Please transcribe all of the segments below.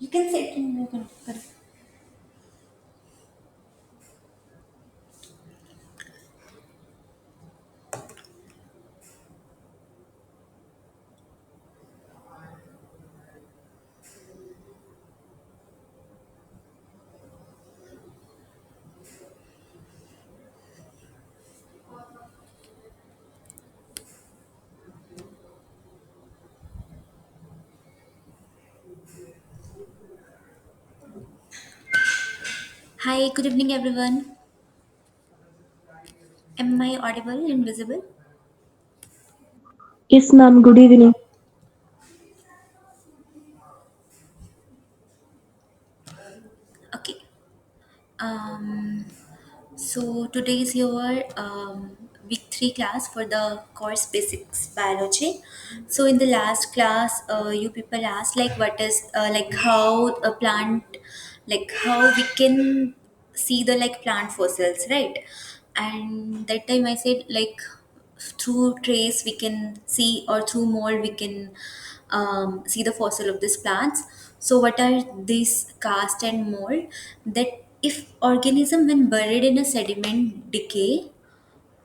You can sit and you can. Hi, good evening, everyone. Am I audible and visible? Yes, ma'am. Good evening. Okay. Um, so today is your week 3 class for the course Basics Biology. So in the last class, you people asked like what is like how a plant, like how we can see the like plant fossils, right? And that time I said like through trace we can see, or through mold we can see the fossil of these plants. So what are these cast and mold? That if organism when buried in a sediment decay,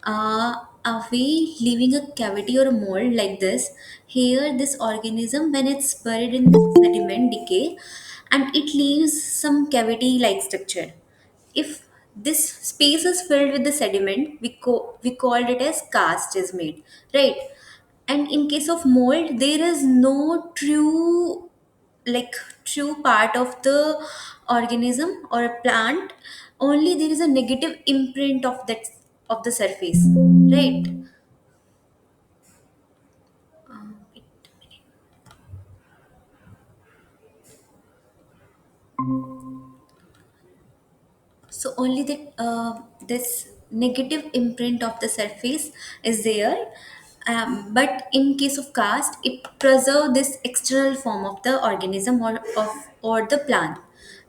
are we leaving a cavity or a mold like this? Here, this organism, when it's buried in the sediment decay, and it leaves some cavity like structure. If this space is filled with the sediment, we called it as cast is made, right? And in case of mold, there is no true, like true part of the organism or a plant. Only there is a negative imprint of that, of the surface, right? Wait a minute. So only that this negative imprint of the surface is there. But in case of cast, it preserve this external form of the organism or the plant,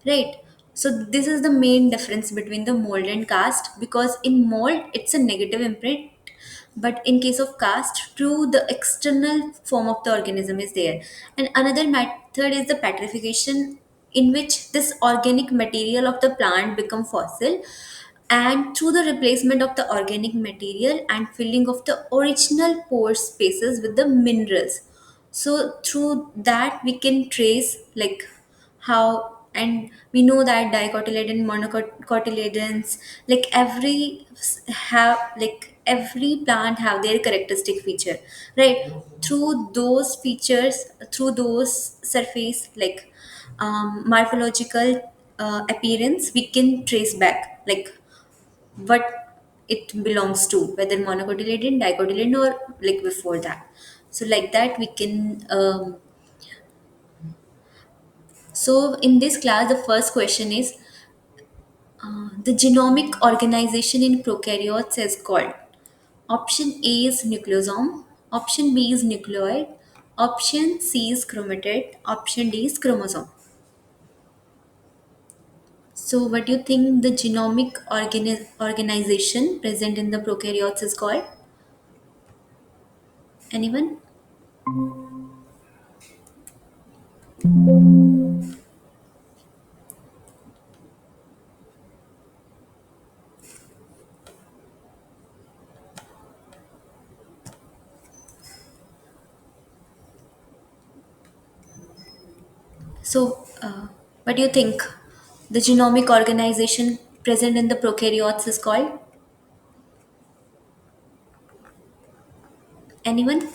right? So this is the main difference between the mold and cast, because in mold it's a negative imprint, but in case of cast, true, the external form of the organism is there. And another method is the petrification, in which this organic material of the plant become fossil, and through the replacement of the organic material and filling of the original pore spaces with the minerals. So through that we can trace like how, and we know that dicotyledon, monocotyledons, like have, like every plant have their characteristic feature, right? Through those features, through those surface, like morphological appearance, we can trace back like what it belongs to, whether monocotyledon, dicotyledon, or like before that. So like that we can so in this class, the first question is the genomic organization in prokaryotes is called. Option A is nucleosome, option B is nucleoid, option C is chromatid, option D is chromosome. So what do you think the genomic organization present in the prokaryotes is called? Anyone? So what do you think the genomic organization present in the prokaryotes is called? Anyone?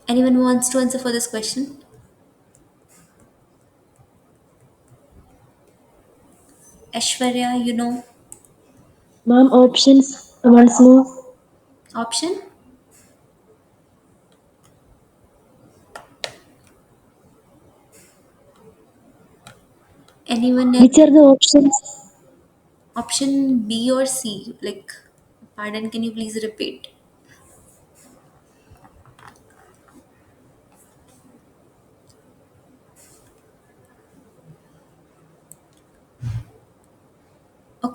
Anyone who wants to answer for this question? Ashwarya, you know. Ma'am, options once more. Option? Anyone else? Which are the options? Option B or C? Like, pardon, can you please repeat?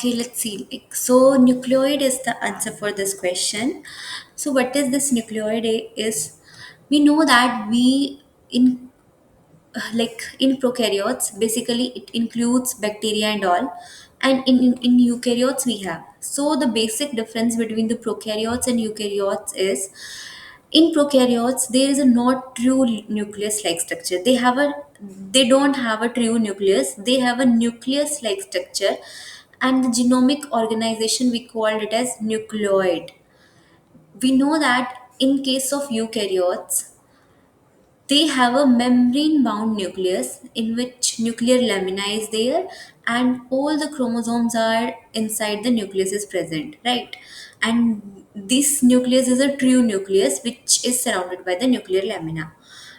Okay, let's see. So, nucleoid is the answer for this question. So, what is this nucleoid? Is we know that we in like in prokaryotes, basically it includes bacteria and all, and in eukaryotes we have. So, the basic difference between the prokaryotes and eukaryotes is in prokaryotes there is a not true nucleus like structure. They don't have a true nucleus, they have a nucleus like structure, and the genomic organization we called it as nucleoid. We know that in case of eukaryotes they have a membrane bound nucleus in which nuclear lamina is there, and all the chromosomes are inside the nucleus is present, right? And this nucleus is a true nucleus which is surrounded by the nuclear lamina.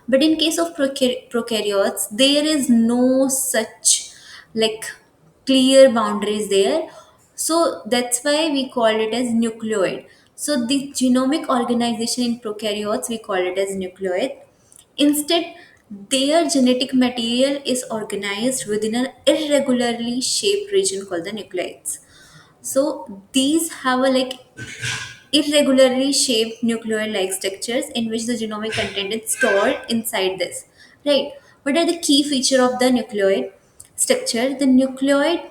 But in case of prokaryotes, there is no such like clear boundaries there. So that's why we call it as nucleoid. So the genomic organization in prokaryotes we call it as nucleoid. Instead, their genetic material is organized within an irregularly shaped region called the nucleides. So these have a irregularly shaped nucleoid like structures in which the genomic content is stored inside this. Right. What are the key feature of the nucleoid structure? The nucleoid,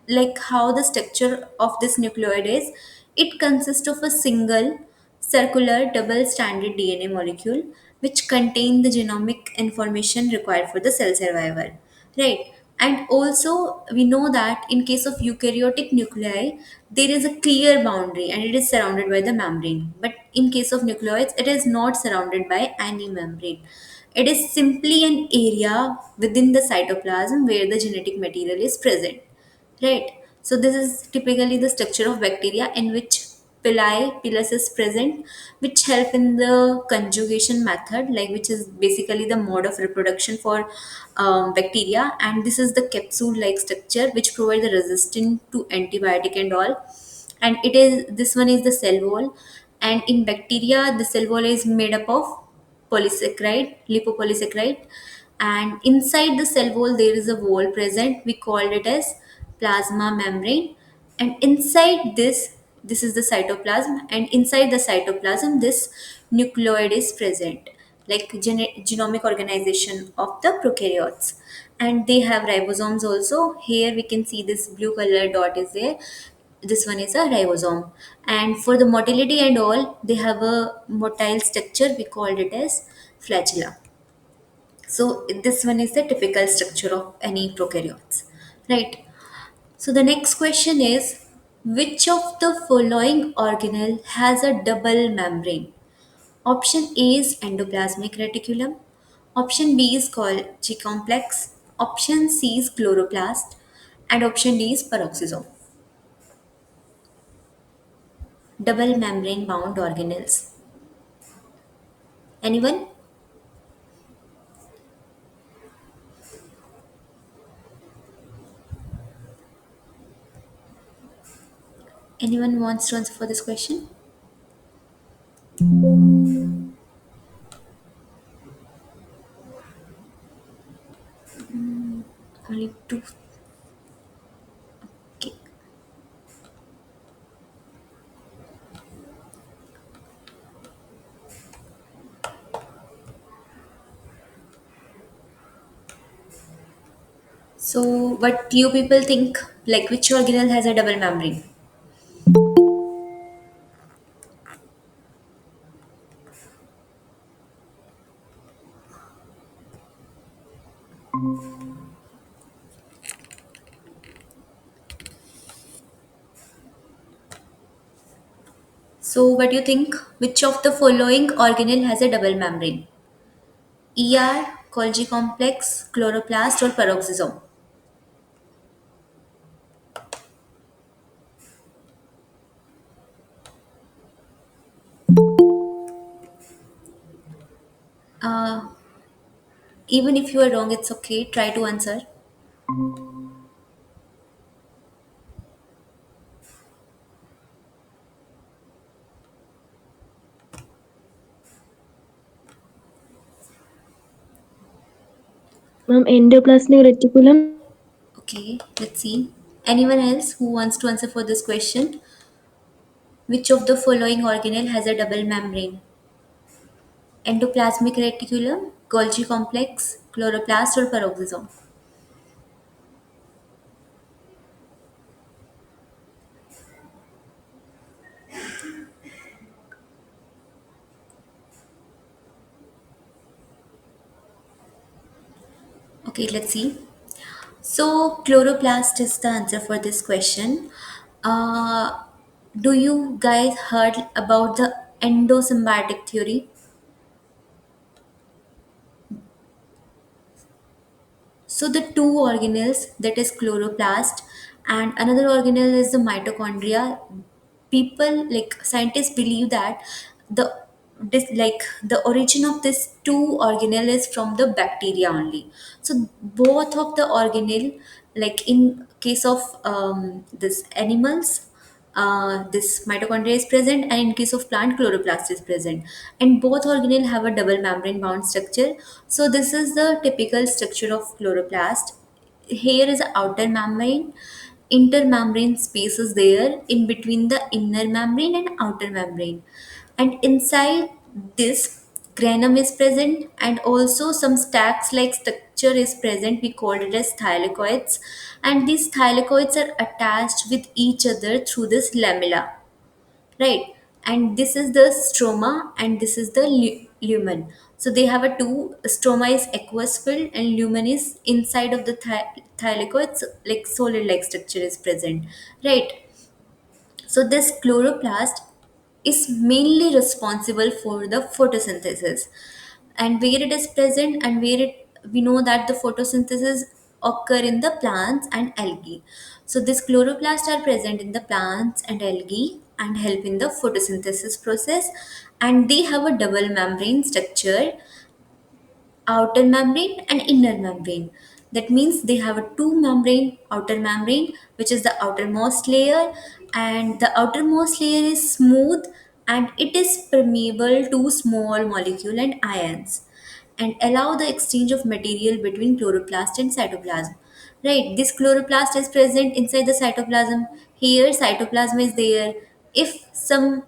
like how the structure of this nucleoid is, it consists of a single circular double stranded DNA molecule which contain the genomic information required for the cell survival, right? And also we know that in case of eukaryotic nuclei there is a clear boundary and it is surrounded by the membrane, but in case of nucleoids it is not surrounded by any membrane. It is simply an area within the cytoplasm where the genetic material is present. Right. So this is typically the structure of bacteria in which pilus is present, which help in the conjugation method, like which is basically the mode of reproduction for bacteria. And this is the capsule-like structure which provide the resistance to antibiotic and all. And it is this one is the cell wall, and in bacteria the cell wall is made up of polysaccharide, lipopolysaccharide, and inside the cell wall there is a wall present. We called it as plasma membrane, and inside this is the cytoplasm, and inside the cytoplasm this nucleoid is present, like genomic organization of the prokaryotes. And they have ribosomes also. Here we can see this blue color dot is there. This one is a ribosome, and for the motility and all they have a motile structure, we called it as flagella. So this one is the typical structure of any prokaryotes, right? So the next question is, which of the following organelle has a double membrane? Option A is endoplasmic reticulum, option B is Golgi complex, option C is chloroplast, and option D is peroxisome. Double membrane bound organelles. Anyone? Anyone wants to answer for this question? Only two. Okay. So, what you people think? Like, which organelle has a double membrane? So, what do you think? Which of the following organelle has a double membrane? ER, Golgi complex, chloroplast, or peroxisome? Uh, Even if you are wrong, it's okay. Try to answer. Ma'am, endoplasmic reticulum. Okay, let's see. Anyone else who wants to answer for this question? Which of the following organelle has a double membrane? Endoplasmic reticulum, Golgi complex, chloroplast, or peroxisome? Okay, let's see. So, chloroplast is the answer for this question. Uh, do you guys heard about the endosymbiotic theory? So the two organelles, that is chloroplast and another organelle is the mitochondria. People like scientists believe that the the origin of this two organelle is from the bacteria only. So both of the organelle, like in case of this animals, this mitochondria is present, and in case of plant, chloroplast is present, and both organelle have a double membrane bound structure. So this is the typical structure of chloroplast. Here is the outer membrane, intermembrane space is there in between the inner membrane and outer membrane, and inside this granum is present, and also some stacks like structure is present. We called it as thylakoids, and these thylakoids are attached with each other through this lamella, right? And this is the stroma and this is the lumen. So they have a two, stroma is aqueous filled and lumen is inside of the thylakoids, like solid like structure is present, right? So this chloroplast is mainly responsible for the photosynthesis, and where it is present and where it, we know that the photosynthesis occur in the plants and algae. So this chloroplast are present in the plants and algae and help in the photosynthesis process, and they have a double membrane structure, outer membrane and inner membrane. That means they have a two membrane, outer membrane, which is the outermost layer, and the outermost layer is smooth and it is permeable to small molecule and ions, and allow the exchange of material between chloroplast and cytoplasm. Right, this chloroplast is present inside the cytoplasm. Here, cytoplasm is there. If some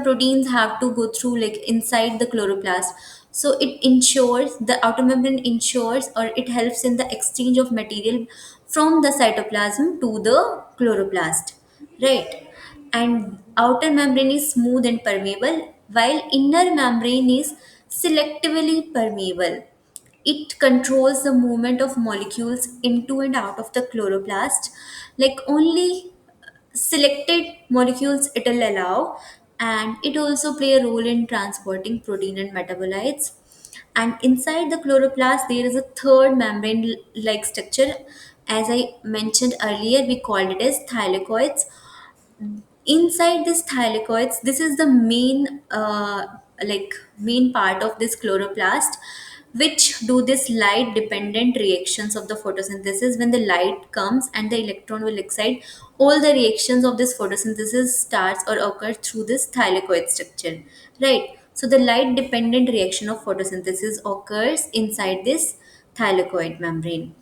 proteins have to go through like inside the chloroplast, so it ensures the outer membrane ensures or it helps in the exchange of material from the cytoplasm to the chloroplast, right? And outer membrane is smooth and permeable while inner membrane is selectively permeable. It controls the movement of molecules into and out of the chloroplast, like only selected molecules it will allow, and it also play a role in transporting protein and metabolites. And inside the chloroplast there is a third membrane like structure. As I mentioned earlier, we called it as thylakoids. Inside this thylakoids, this is the main main part of this chloroplast, which do this light dependent reactions of the photosynthesis. When the light comes and the electron will excite, all the reactions of this photosynthesis starts or occur through this thylakoid structure, right? So the light dependent reaction of photosynthesis occurs inside this thylakoid membrane.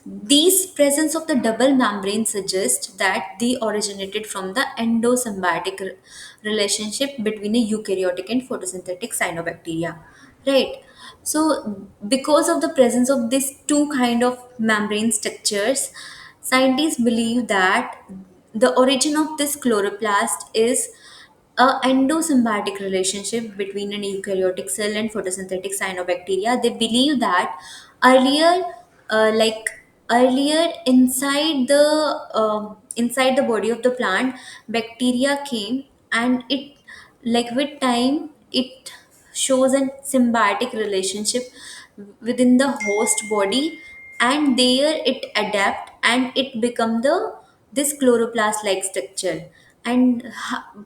These presence of the double membrane suggest that they originated from the endosymbiotic relationship between a eukaryotic and photosynthetic cyanobacteria. Right. So, because of the presence of these two kind of membrane structures, scientists believe that the origin of this chloroplast is a endosymbiotic relationship between an eukaryotic cell and photosynthetic cyanobacteria. They believe that earlier, like earlier inside the body of the plant, bacteria came, and it, like with time, it shows a symbiotic relationship within the host body, and there it adapt and it become the this chloroplast like structure. And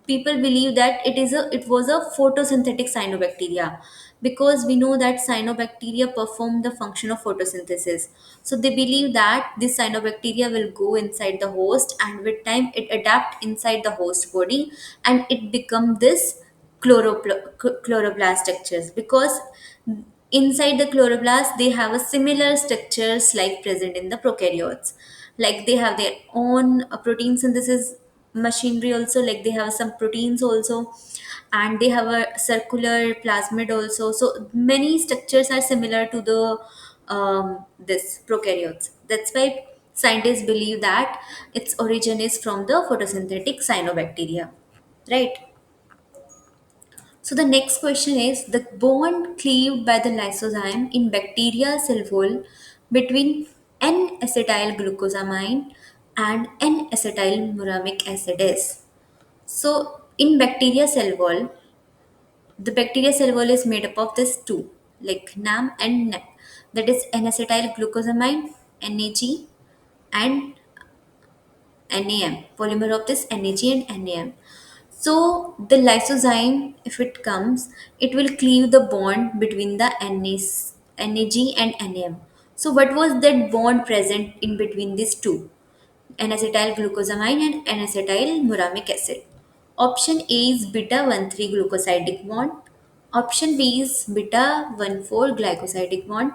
people believe that it was a photosynthetic cyanobacteria, because we know that cyanobacteria perform the function of photosynthesis. So they believe that this cyanobacteria will go inside the host, and with time it adapt inside the host body, and it become this chloroplast structures, because inside the chloroplast they have a similar structures like present in the prokaryotes. Like they have their own protein synthesis machinery also, like they have some proteins also, and they have a circular plasmid also. So many structures are similar to the this prokaryotes. That's why scientists believe that its origin is from the photosynthetic cyanobacteria, right? So the next question is the bond cleaved by the lysozyme in bacteria cell wall between N-acetyl glucosamine and N-acetyl muramic acid is. So in bacteria cell wall, the bacteria cell wall is made up of this two, like NAM and NAC. That is N-acetyl glucosamine, NAG, and NAM, polymer of this NAG and NAM. So the lysozyme, if it comes, it will cleave the bond between the NAG and NAM. So what was that bond present in between these two? N-acetyl glucosamine and N-acetyl muramic acid. Option A is beta 1,3 glucosidic bond. Option B is beta 1,4 glycosidic bond.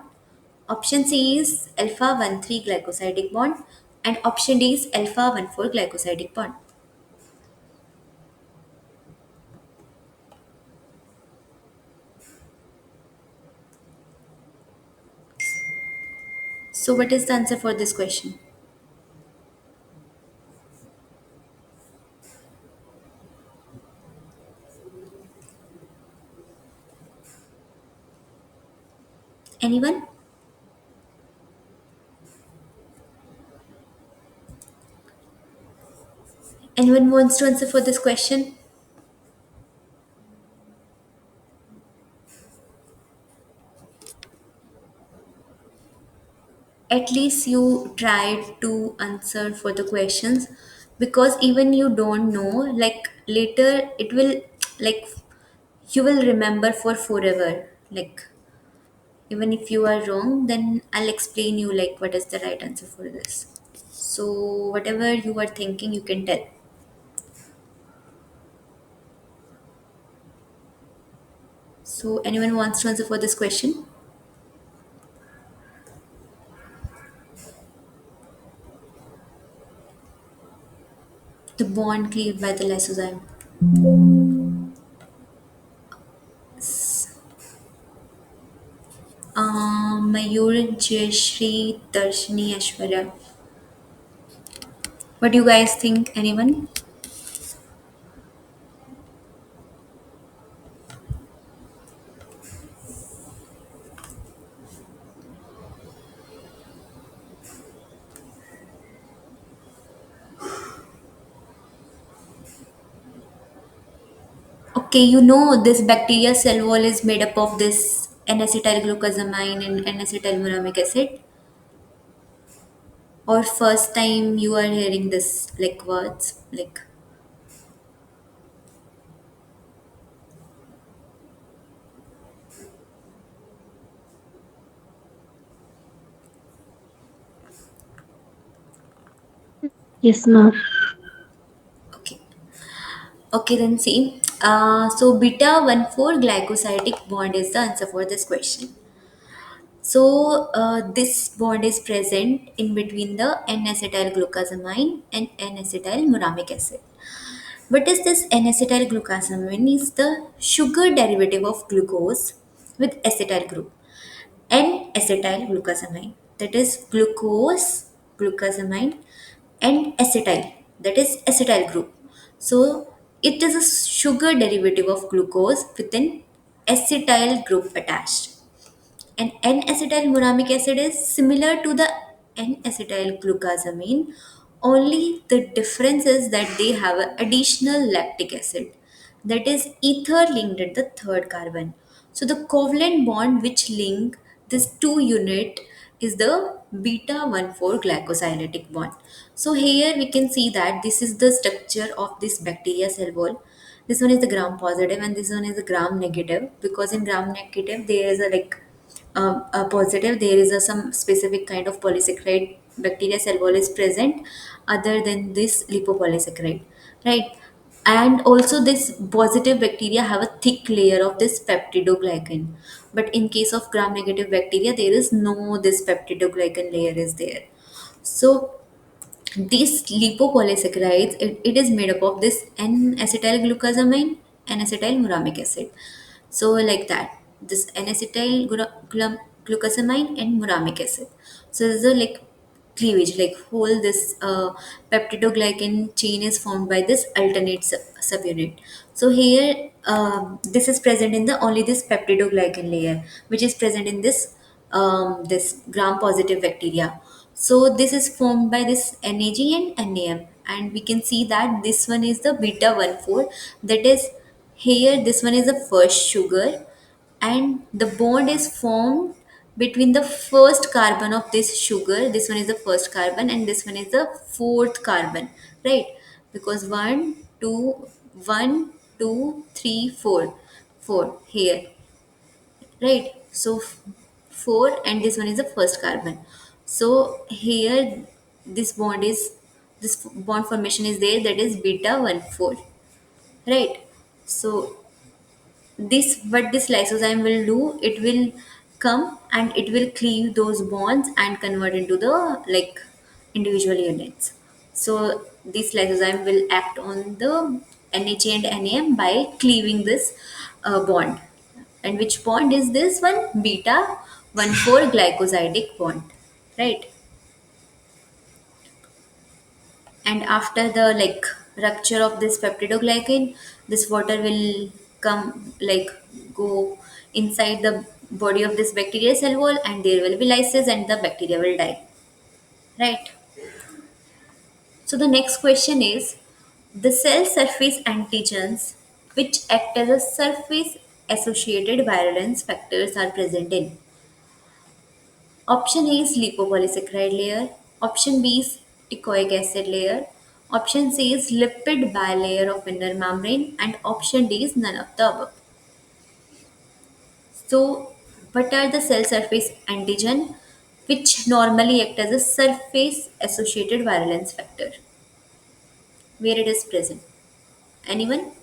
Option C is alpha 1,3 glycosidic bond. And option D is alpha 1,4 glycosidic bond. So what is the answer for this question? Anyone? Anyone wants to answer for this question? At least you tried to answer for the questions, because even you don't know, like later it will, like you will remember for forever. Like even if you are wrong, then I'll explain you like what is the right answer for this. So whatever you are thinking, you can tell. So anyone wants to answer for this question? The bond cleaved by the lysozyme. Mayur, Jayashree, Darshini, Ashwarya. What do you guys think? Anyone? Okay, you know this bacteria cell wall is made up of this N-acetylglucosamine and N-acetylmuramic acid. Or first time you are hearing this like words like, Yes, ma'am. okay. Okay, then see. So beta 1,4 glycosidic bond is the answer for this question. So this bond is present in between the N-acetylglucosamine and N-acetylmuramic acid. What is this N-acetylglucosamine? Is the sugar derivative of glucose with acetyl group. N-acetylglucosamine, that is glucose, glucosamine, and acetyl, that is acetyl group. So it is a sugar derivative of glucose with an acetyl group attached. And N-acetylmuramic acid is similar to the N-acetylglucosamine, only the difference is that they have an additional lactic acid, that is ether linked at the third carbon. So the covalent bond which link this two unit is the beta 1,4 glycosylatic bond. So here we can see that this is the structure of this bacteria cell wall. This one is the gram positive and this one is the gram negative, because in gram negative there is a like a positive, there is a some specific kind of polysaccharide bacteria cell wall is present other than this lipopolysaccharide, right? And also this positive bacteria have a thick layer of this peptidoglycan, but in case of gram negative bacteria there is no this peptidoglycan layer is there. So these lipopolysaccharides, it is made up of this N-acetylglucosamine and acetylmuramic acid. So like that, this N-acetylglucosamine and muramic acid. So this is a like cleavage, like whole this peptidoglycan chain is formed by this alternate subunit. So here this is present in the only this peptidoglycan layer, which is present in this gram positive bacteria. So this is formed by this NAG and NAM, and we can see that this one is the beta 1,4. That is here, this one is the first sugar, and the bond is formed between the first carbon of this sugar. This one is the first carbon, and this one is the fourth carbon, right? Because one, two, three, four here, right? So four, and this one is the first carbon. So here, this bond is this bond formation is there, that is beta 1,4, right? So this, what this lysozyme will do, it will come and it will cleave those bonds and convert into the like individual units. So this lysozyme will act on the NHA and NAM by cleaving this bond. And which bond is this one? Beta 1,4 glycosidic bond, right? And after the like rupture of this peptidoglycan, this water will come like go inside the body of this bacteria cell wall, and there will be lysis and the bacteria will die, right? So the next question is, the cell surface antigens which act as a surface associated virulence factors are present in. Option A is lipopolysaccharide layer. Option B is teichoic acid layer. Option C is lipid bilayer of inner membrane. And option D is none of the above. So, what are the cell surface antigen which normally act as a surface associated virulence factor? Where it is present? Anyone?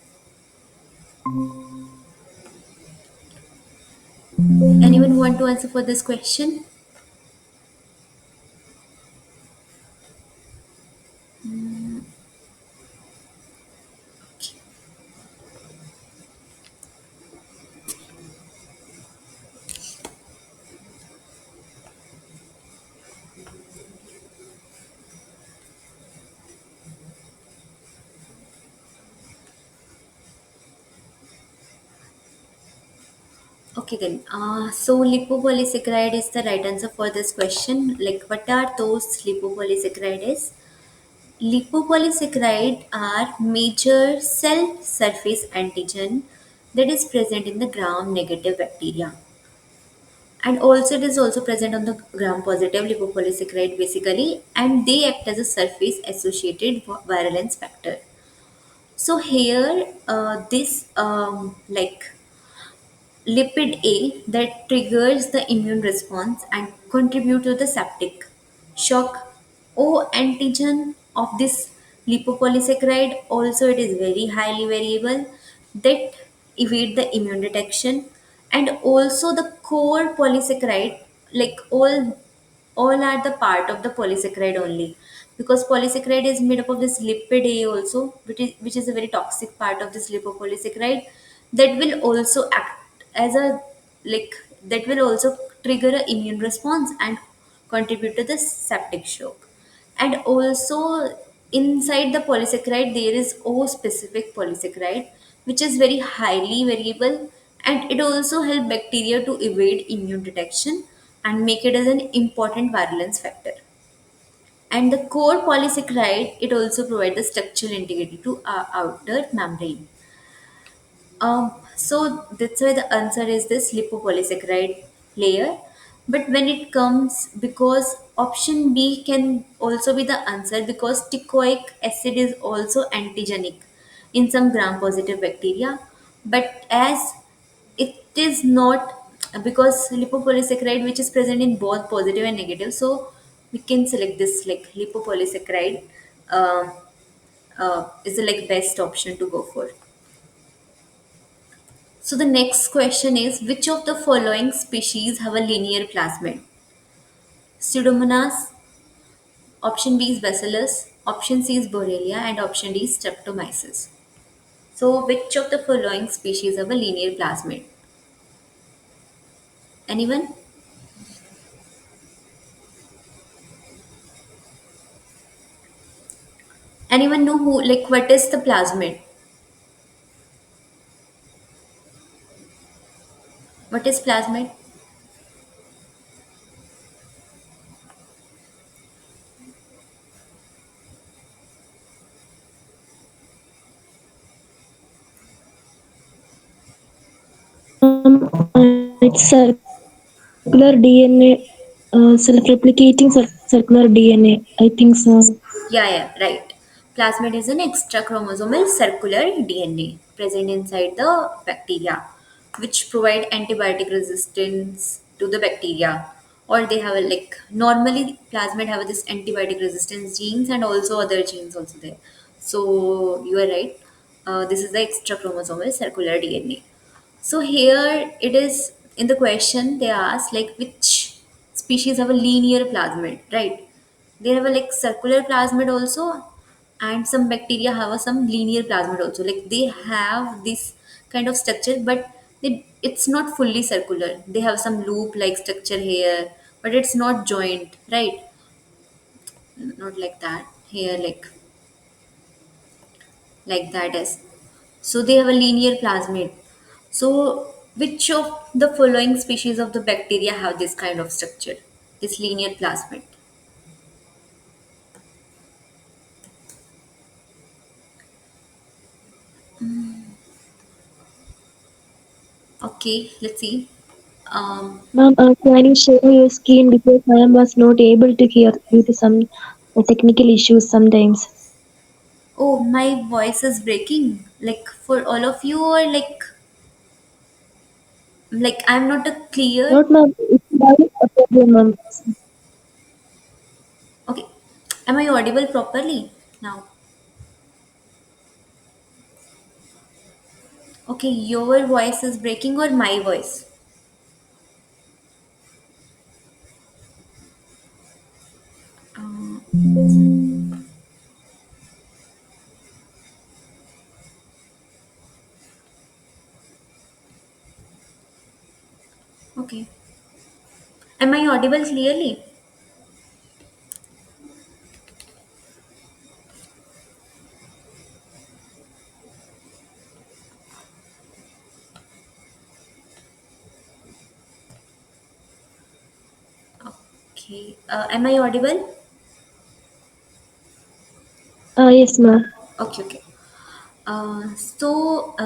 Anyone want to answer for this question? Okay then. So lipopolysaccharide is the right answer for this question. Like, what are those lipopolysaccharides? Lipopolysaccharide are major cell surface antigen that is present in the gram negative bacteria, and also it is also present on the gram positive lipopolysaccharide basically, and they act as a surface associated virulence factor. So here this like lipid A that triggers the immune response and contribute to the septic shock. O antigen of this lipopolysaccharide also, it is very highly variable, that evade the immune detection. And also the core polysaccharide, like all are the part of the polysaccharide only, because polysaccharide is made up of this lipid A also, which is a very toxic part of this lipopolysaccharide, that will also act as a like that will also trigger an immune response and contribute to the septic shock. And also inside the polysaccharide there is O specific polysaccharide, which is very highly variable, and it also help bacteria to evade immune detection and make it as an important virulence factor. And the core polysaccharide, it also provides the structural integrity to our outer membrane. So that's why the answer is this lipopolysaccharide layer. But when it comes, because option B can also be the answer, because teichoic acid is also antigenic in some gram positive bacteria. But as it is not, because lipopolysaccharide which is present in both positive and negative, so we can select this like lipopolysaccharide uh, is the like best option to go for. So the next question is, which of the following species have a linear plasmid? Pseudomonas, Option B is Bacillus, option C is Borrelia, and option D is Streptomyces. So which of the following species have a linear plasmid? Anyone? Anyone know who, like, what is the plasmid? What is plasmid? It's circular DNA, self-replicating circular DNA. I think so. Yeah, right. Plasmid is an extra chromosomal circular DNA present inside the bacteria, which provide antibiotic resistance to the bacteria. Or they have a, like, normally plasmid have this antibiotic resistance genes and also other genes also there. So you are right. This is the extra chromosomal circular DNA. So here it is in the question they ask like which species have a linear plasmid, right? They have a like circular plasmid also, and some bacteria have a some linear plasmid also. Like they have this kind of structure, but it's not fully circular. They have some loop like structure here, but it's not joint, right? Not like that. Here, like that is. So they have a linear plasmid. So which of the following species of the bacteria have this kind of structure? This linear plasmid. Okay, let's see. Um, Ma'am, can you share your screen because I was not able to hear due to some technical issues sometimes. oh, my voice is breaking. Like for all of you, or like I'm not a clear. Not ma'am, it's not a problem, ma'am. Okay, am I audible properly now? Okay, your voice is breaking or my voice? Uh, okay, am I audible clearly? Okay, am I audible? Yes, ma'am. Okay, okay. So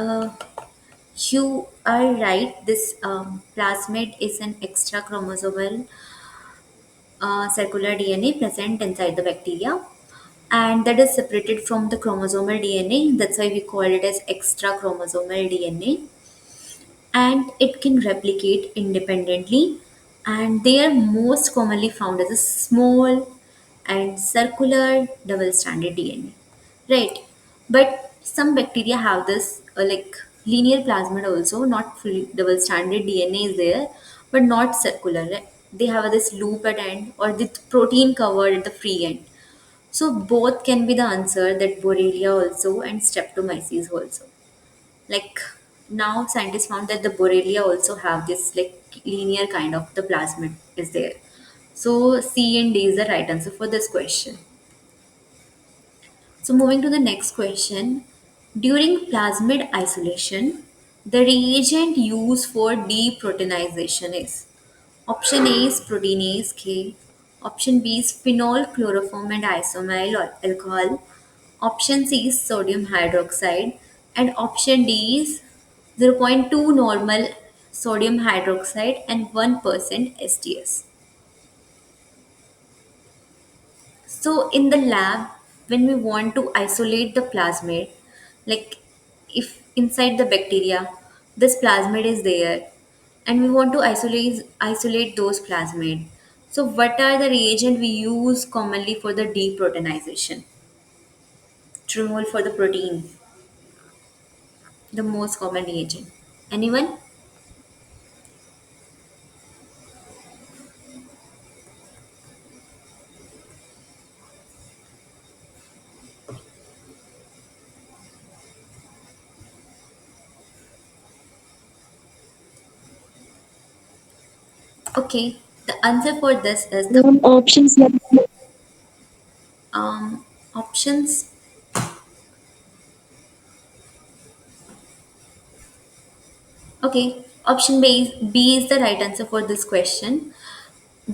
you are right. This plasmid is an extra chromosomal circular DNA present inside the bacteria, and that is separated from the chromosomal DNA. That's why we call it as extra chromosomal DNA, and it can replicate independently. And they are most commonly found as a small and circular double-stranded DNA, right? But some bacteria have this like linear plasmid also, not fully double-stranded DNA is there, but not circular. Right? They have this loop at end or the protein covered at the free end. So both can be the answer, that Borrelia also and Streptomyces also. Like now scientists found that the Borrelia also have this like linear kind of the plasmid is there. So C and D is the right answer for this question. So moving to the next question. During plasmid isolation, the reagent used for deproteinization is option A is proteinase K, option B is phenol chloroform and isomyl or alcohol, option C is sodium hydroxide, and option D is zero point 0.2 normal sodium hydroxide and 1% STS. So in the lab, when we want to isolate the plasmid, like if inside the bacteria, this plasmid is there, and we want to isolate those plasmid. So what are the reagent we use commonly for the deproteinization? To remove for the protein, the most common reagent. Anyone? Okay, the answer for this is the Options like options. Okay, option B is the right answer for this question.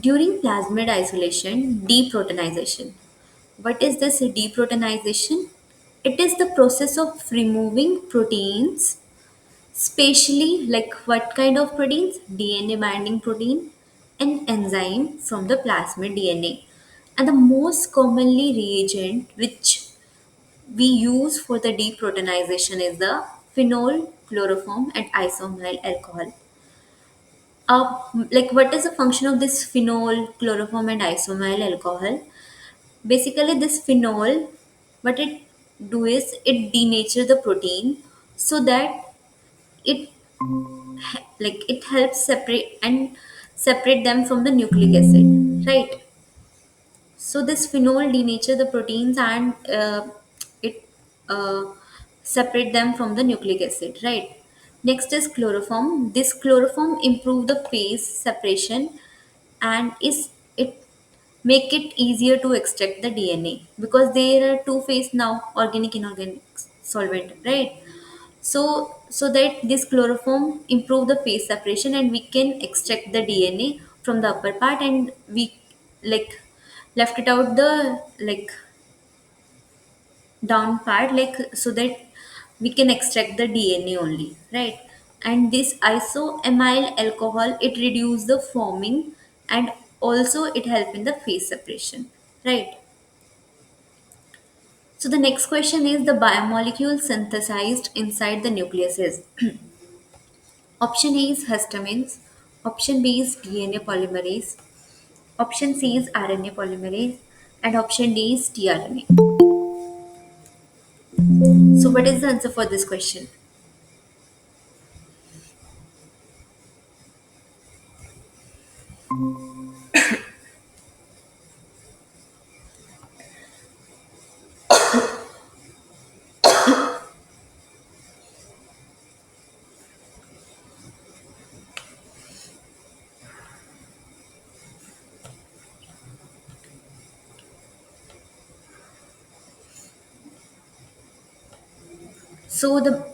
During plasmid isolation, deproteinization. What is this deproteinization? It is the process of removing proteins, spatially, like what kind of proteins? DNA binding protein and enzyme from the plasmid DNA. And the most commonly reagent which we use for the deproteinization is the phenol, chloroform, and isoamyl alcohol. Like what is the function of this phenol, chloroform, and isoamyl alcohol? Basically, this phenol, what it do is it denature the protein so that it like it helps separate them from the nucleic acid, right? So this phenol denature the proteins and it uh, separate them from the nucleic acid, right? Next is chloroform. This chloroform improve the phase separation and is it make it easier to extract the DNA because there are two phase now, organic inorganic solvent, right? So that this chloroform improve the phase separation and we can extract the DNA from the upper part and we like left it out the like down part like so that we can extract the DNA only, right? And this isoamyl alcohol it reduce the forming and also it help in the phase separation, right? So the next question is the biomolecule synthesized inside the nucleus is option A is histamines, option B is DNA polymerase, option C is RNA polymerase, and option D is tRNA. So, what is the answer for this question? So, the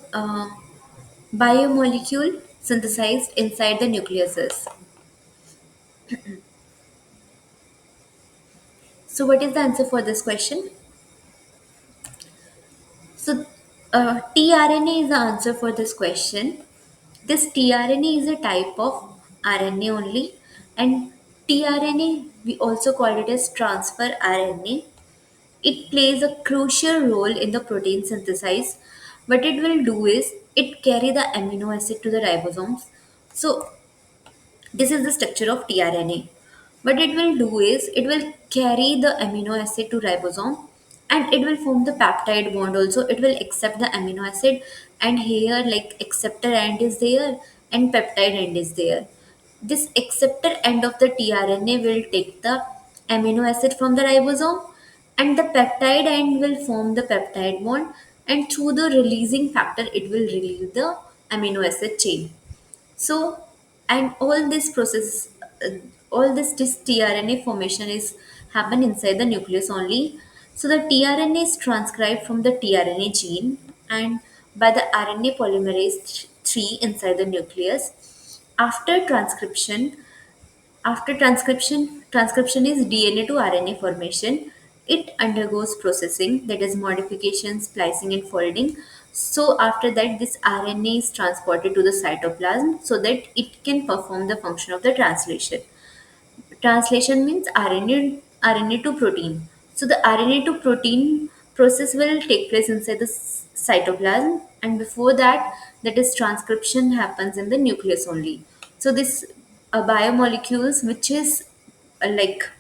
biomolecule synthesized inside the nucleus is. So, what is the answer for this question? So, tRNA is the answer for this question. This tRNA is a type of RNA only, and tRNA we also call it as transfer RNA. It plays a crucial role in the protein synthesis. What it will do is it carry the amino acid to the ribosomes. So this is the structure of tRNA. What it will do is it will carry the amino acid to ribosome and it will form the peptide bond also. It will accept the amino acid and here like acceptor end is there and peptide end is there. This acceptor end of the tRNA will take the amino acid from the ribosome and the peptide end will form the peptide bond and through the releasing factor it will release the amino acid chain. So, and all this process, all this tRNA formation is happen inside the nucleus only. So the tRNA is transcribed from the tRNA gene and by the RNA polymerase 3 inside the nucleus. After transcription, transcription is DNA to RNA formation. It undergoes processing, that is modification, splicing, and folding. So after that, this RNA is transported to the cytoplasm so that it can perform the function of the translation. Translation means RNA to protein. So the RNA to protein process will take place inside the cytoplasm, and before that, that is transcription happens in the nucleus only. So this biomolecules, which is like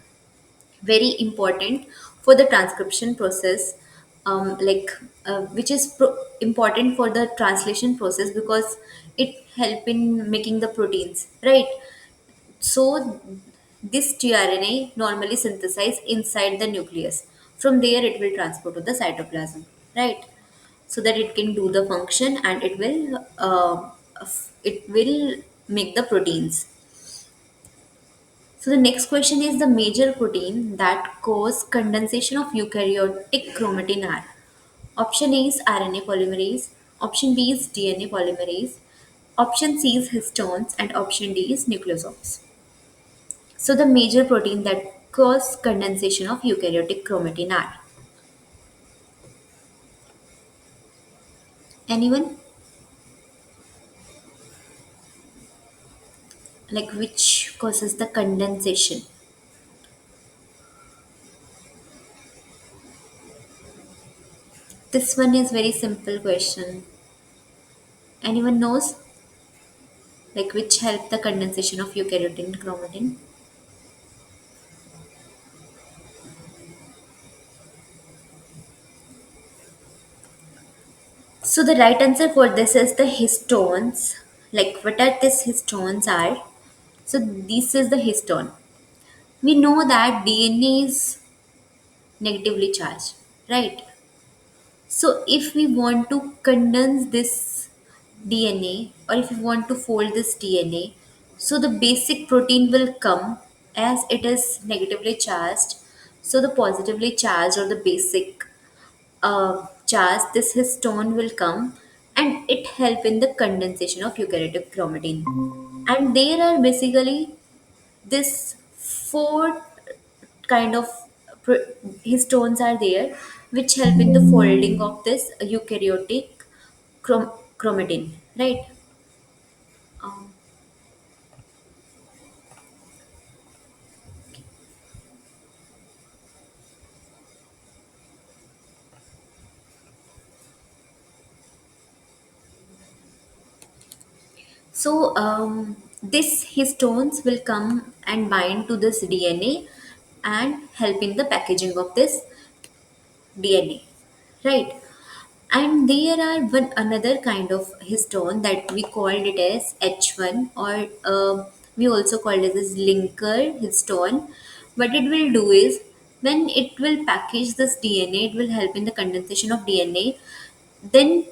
very important for the transcription process, which is important for the translation process because it help in making the proteins, right? So this tRNA normally synthesized inside the nucleus. From there, it will transport to the cytoplasm, right? So that it can do the function and it will make the proteins. So the next question is the major protein that cause condensation of eukaryotic chromatin are. Option A is RNA polymerase, option B is DNA polymerase, option C is histones, and option D is nucleosomes. So the major protein that cause condensation of eukaryotic chromatin are. Anyone? Like which causes the condensation? This one is very simple question. Anyone knows? Like which help the condensation of eukaryotic chromatin? So the right answer for this is the histones. Like what are these histones are? So this is the histone. We know that DNA is negatively charged, right? So if we want to condense this DNA or if we want to fold this DNA, so the basic protein will come as it is negatively charged. So the positively charged or the basic charge, this histone will come and it help in the condensation of eukaryotic chromatin. And there are basically this four kind of pr- histones are there which help in the folding of this eukaryotic chromatin, right? um, this histones will come and bind to this DNA and help in the packaging of this DNA, right? And there are one another kind of histone that we called it as H1, or we also called it as linker histone. What it will do is when it will package this DNA, it will help in the condensation of DNA. Then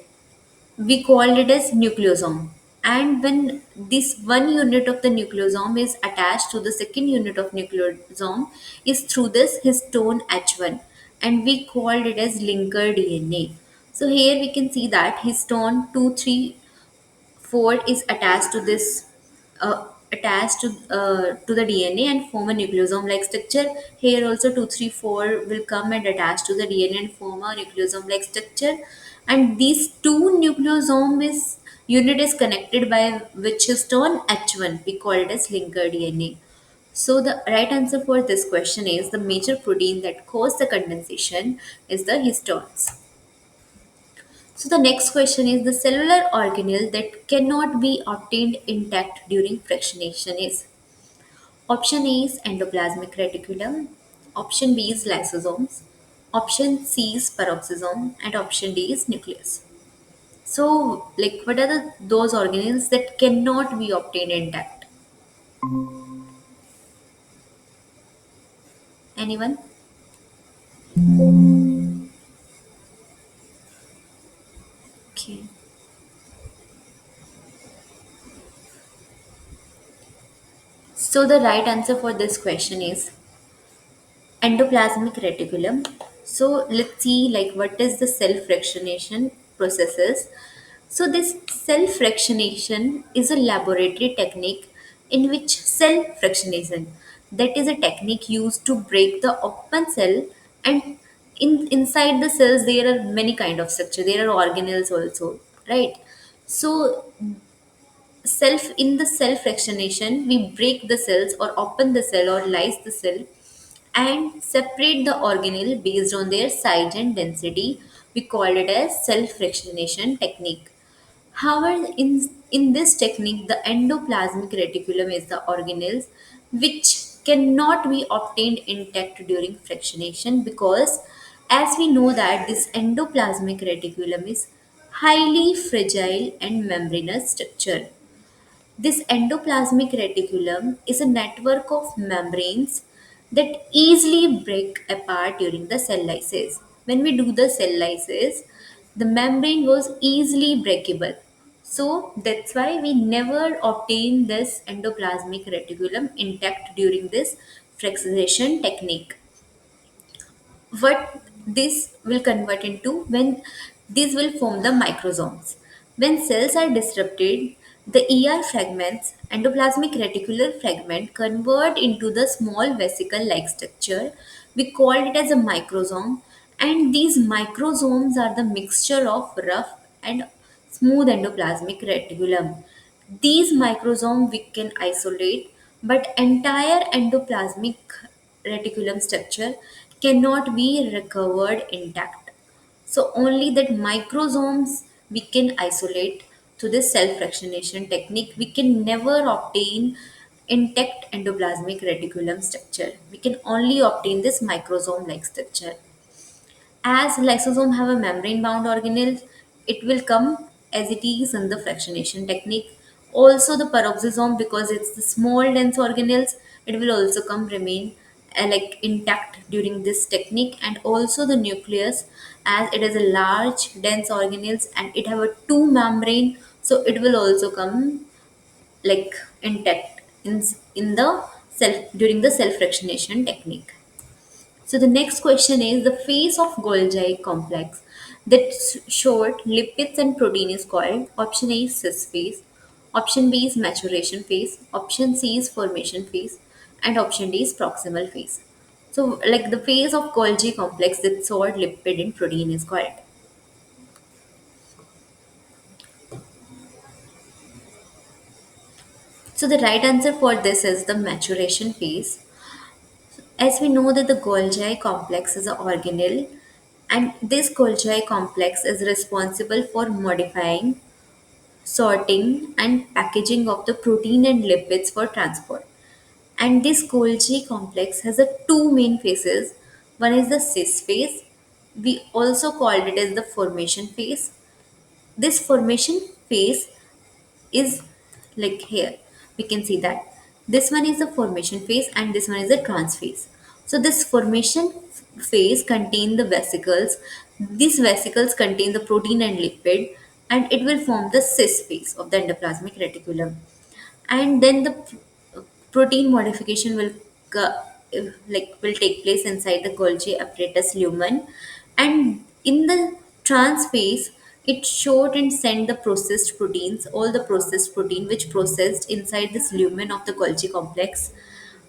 we called it as nucleosome. And when this one unit of the nucleosome is attached to the second unit of nucleosome is through this histone H1, and we called it as linker DNA. So here we can see that histone 2, 3, 4 is attached to this to the DNA and form a nucleosome like structure. Here also 2, 3, 4 will come and attach to the DNA and form a nucleosome like structure. And these two nucleosome is unit is connected by which histone H1. We call it as linker DNA. So the right answer for this question is the major protein that cause the condensation is the histones. So the next question is the cellular organelle that cannot be obtained intact during fractionation is. Option A is endoplasmic reticulum, option B is lysosomes, option C is peroxisome, and option D is nucleus. So, like, what are those organelles that cannot be obtained intact? Anyone? Okay. So the right answer for this question is endoplasmic reticulum. So let's see like what is the cell fractionation processes. So this cell fractionation is a laboratory technique in which cell fractionation, that is a technique used to break the open cell, and inside the cells there are many kind of structure, there are organelles also, right? So self in the cell fractionation we break the cells or open the cell or lyse the cell and separate the organelle based on their size and density. We call it as cell fractionation technique. However, in this technique, the endoplasmic reticulum is the organelles which cannot be obtained intact during fractionation because as we know that this endoplasmic reticulum is highly fragile and membranous structure. This endoplasmic reticulum is a network of membranes that easily break apart during the cell lysis. When we do the cell lysis, the membrane was easily breakable. So that's why we never obtain this endoplasmic reticulum intact during this fractionation technique. What this will convert into when these will form the microsomes. When cells are disrupted, the ER fragments, endoplasmic reticular fragment, convert into the small vesicle-like structure. We call it as a microsome, and these microsomes are the mixture of rough and smooth endoplasmic reticulum. These microsomes we can isolate, but entire endoplasmic reticulum structure cannot be recovered intact. So only that microsomes we can isolate through this self-fractionation technique. We can never obtain intact endoplasmic reticulum structure. We can only obtain this microsome-like structure. As lysosome have a membrane-bound organelle, it will come as it is in the fractionation technique. Also, the peroxisome, because it's the small dense organelles, it will also come remain like intact during this technique. And also the nucleus, as it is a large dense organelles and it have a two membrane, so it will also come like intact in the self during the self fractionation technique. So the next question is the phase of Golgi complex that short lipids and protein is called. Option A is cis phase, option B is maturation phase, option C is formation phase, and option D is proximal phase. So like the phase of Golgi complex that sort lipid and protein is called. So the right answer for this is the maturation phase. As we know that the Golgi complex is an organelle, and this Golgi complex is responsible for modifying, sorting, and packaging of the protein and lipids for transport. And this Golgi complex has a two main phases. One is the cis phase. We also called it as the formation phase. This formation phase is like here. We can see that this one is the formation phase and this one is the trans phase. So this formation phase contain the vesicles. These vesicles contain the protein and lipid, and it will form the cis phase of the endoplasmic reticulum. And then the protein modification will will take place inside the Golgi apparatus lumen, and in the trans phase it showed and sent the processed proteins, all the processed protein which processed inside this lumen of the Golgi complex.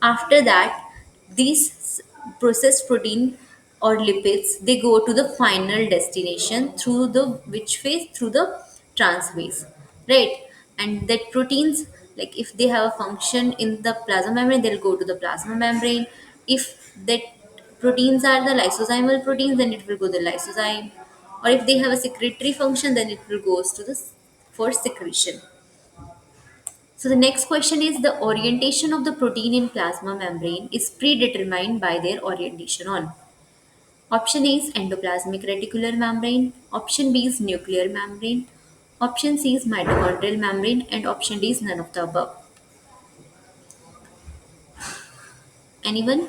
After that, these processed protein or lipids they go to the final destination through the which phase, through the trans phase, right? And that proteins, like if they have a function in the plasma membrane, they'll go to the plasma membrane. If that proteins are the lysozymal proteins, then it will go to the lysozyme. Or if they have a secretory function, then it will goes to the for secretion. So the next question is the orientation of the protein in plasma membrane is predetermined by their orientation on. Option A is endoplasmic reticular membrane, option B is nuclear membrane, option C is mitochondrial membrane, and option D is none of the above. Anyone?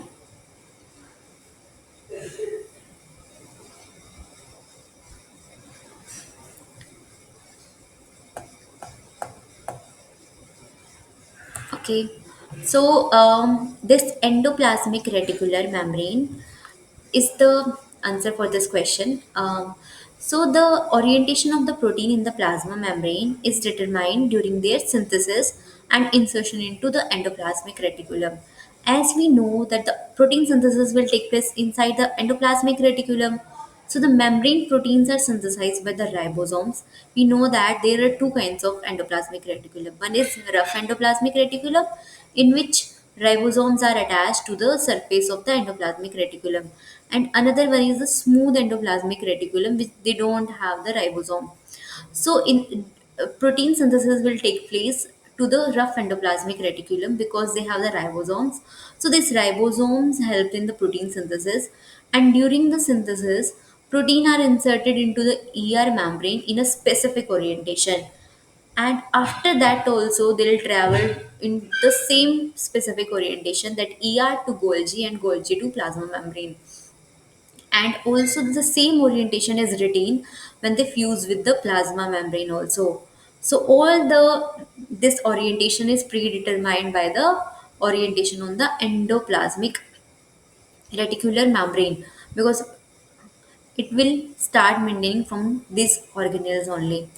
Okay. So this endoplasmic reticular membrane is the answer for this question. So the orientation of the protein in the plasma membrane is determined during their synthesis and insertion into the endoplasmic reticulum. As we know that the protein synthesis will take place inside the endoplasmic reticulum, so the membrane proteins are synthesized by the ribosomes. We know that there are two kinds of endoplasmic reticulum. One is rough endoplasmic reticulum, in which ribosomes are attached to the surface of the endoplasmic reticulum, and another one is the smooth endoplasmic reticulum, which they don't have the ribosome. So in protein synthesis will take place to the rough endoplasmic reticulum because they have the ribosomes. So these ribosomes help in the protein synthesis, and during the synthesis protein are inserted into the ER membrane in a specific orientation, and after that also they'll travel in the same specific orientation, that ER to Golgi and Golgi to plasma membrane. And also the same orientation is retained when they fuse with the plasma membrane also. So all the this orientation is predetermined by the orientation on the endoplasmic reticular membrane, because it will start maintaining from these organelles only.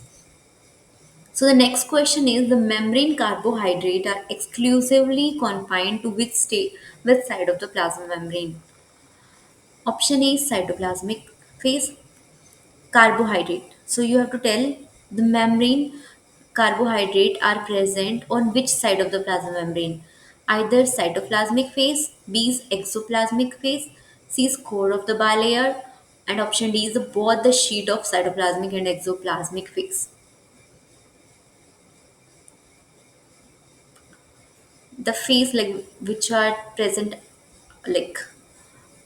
So the next question is, the membrane carbohydrate are exclusively confined to which side of the plasma membrane? Option A is cytoplasmic phase. Carbohydrate. So you have to tell the membrane carbohydrate are present on which side of the plasma membrane. Either cytoplasmic phase, B is exoplasmic phase, C is core of the bilayer, and option D is both the sheet of cytoplasmic and exoplasmic phase. The phase like which are present like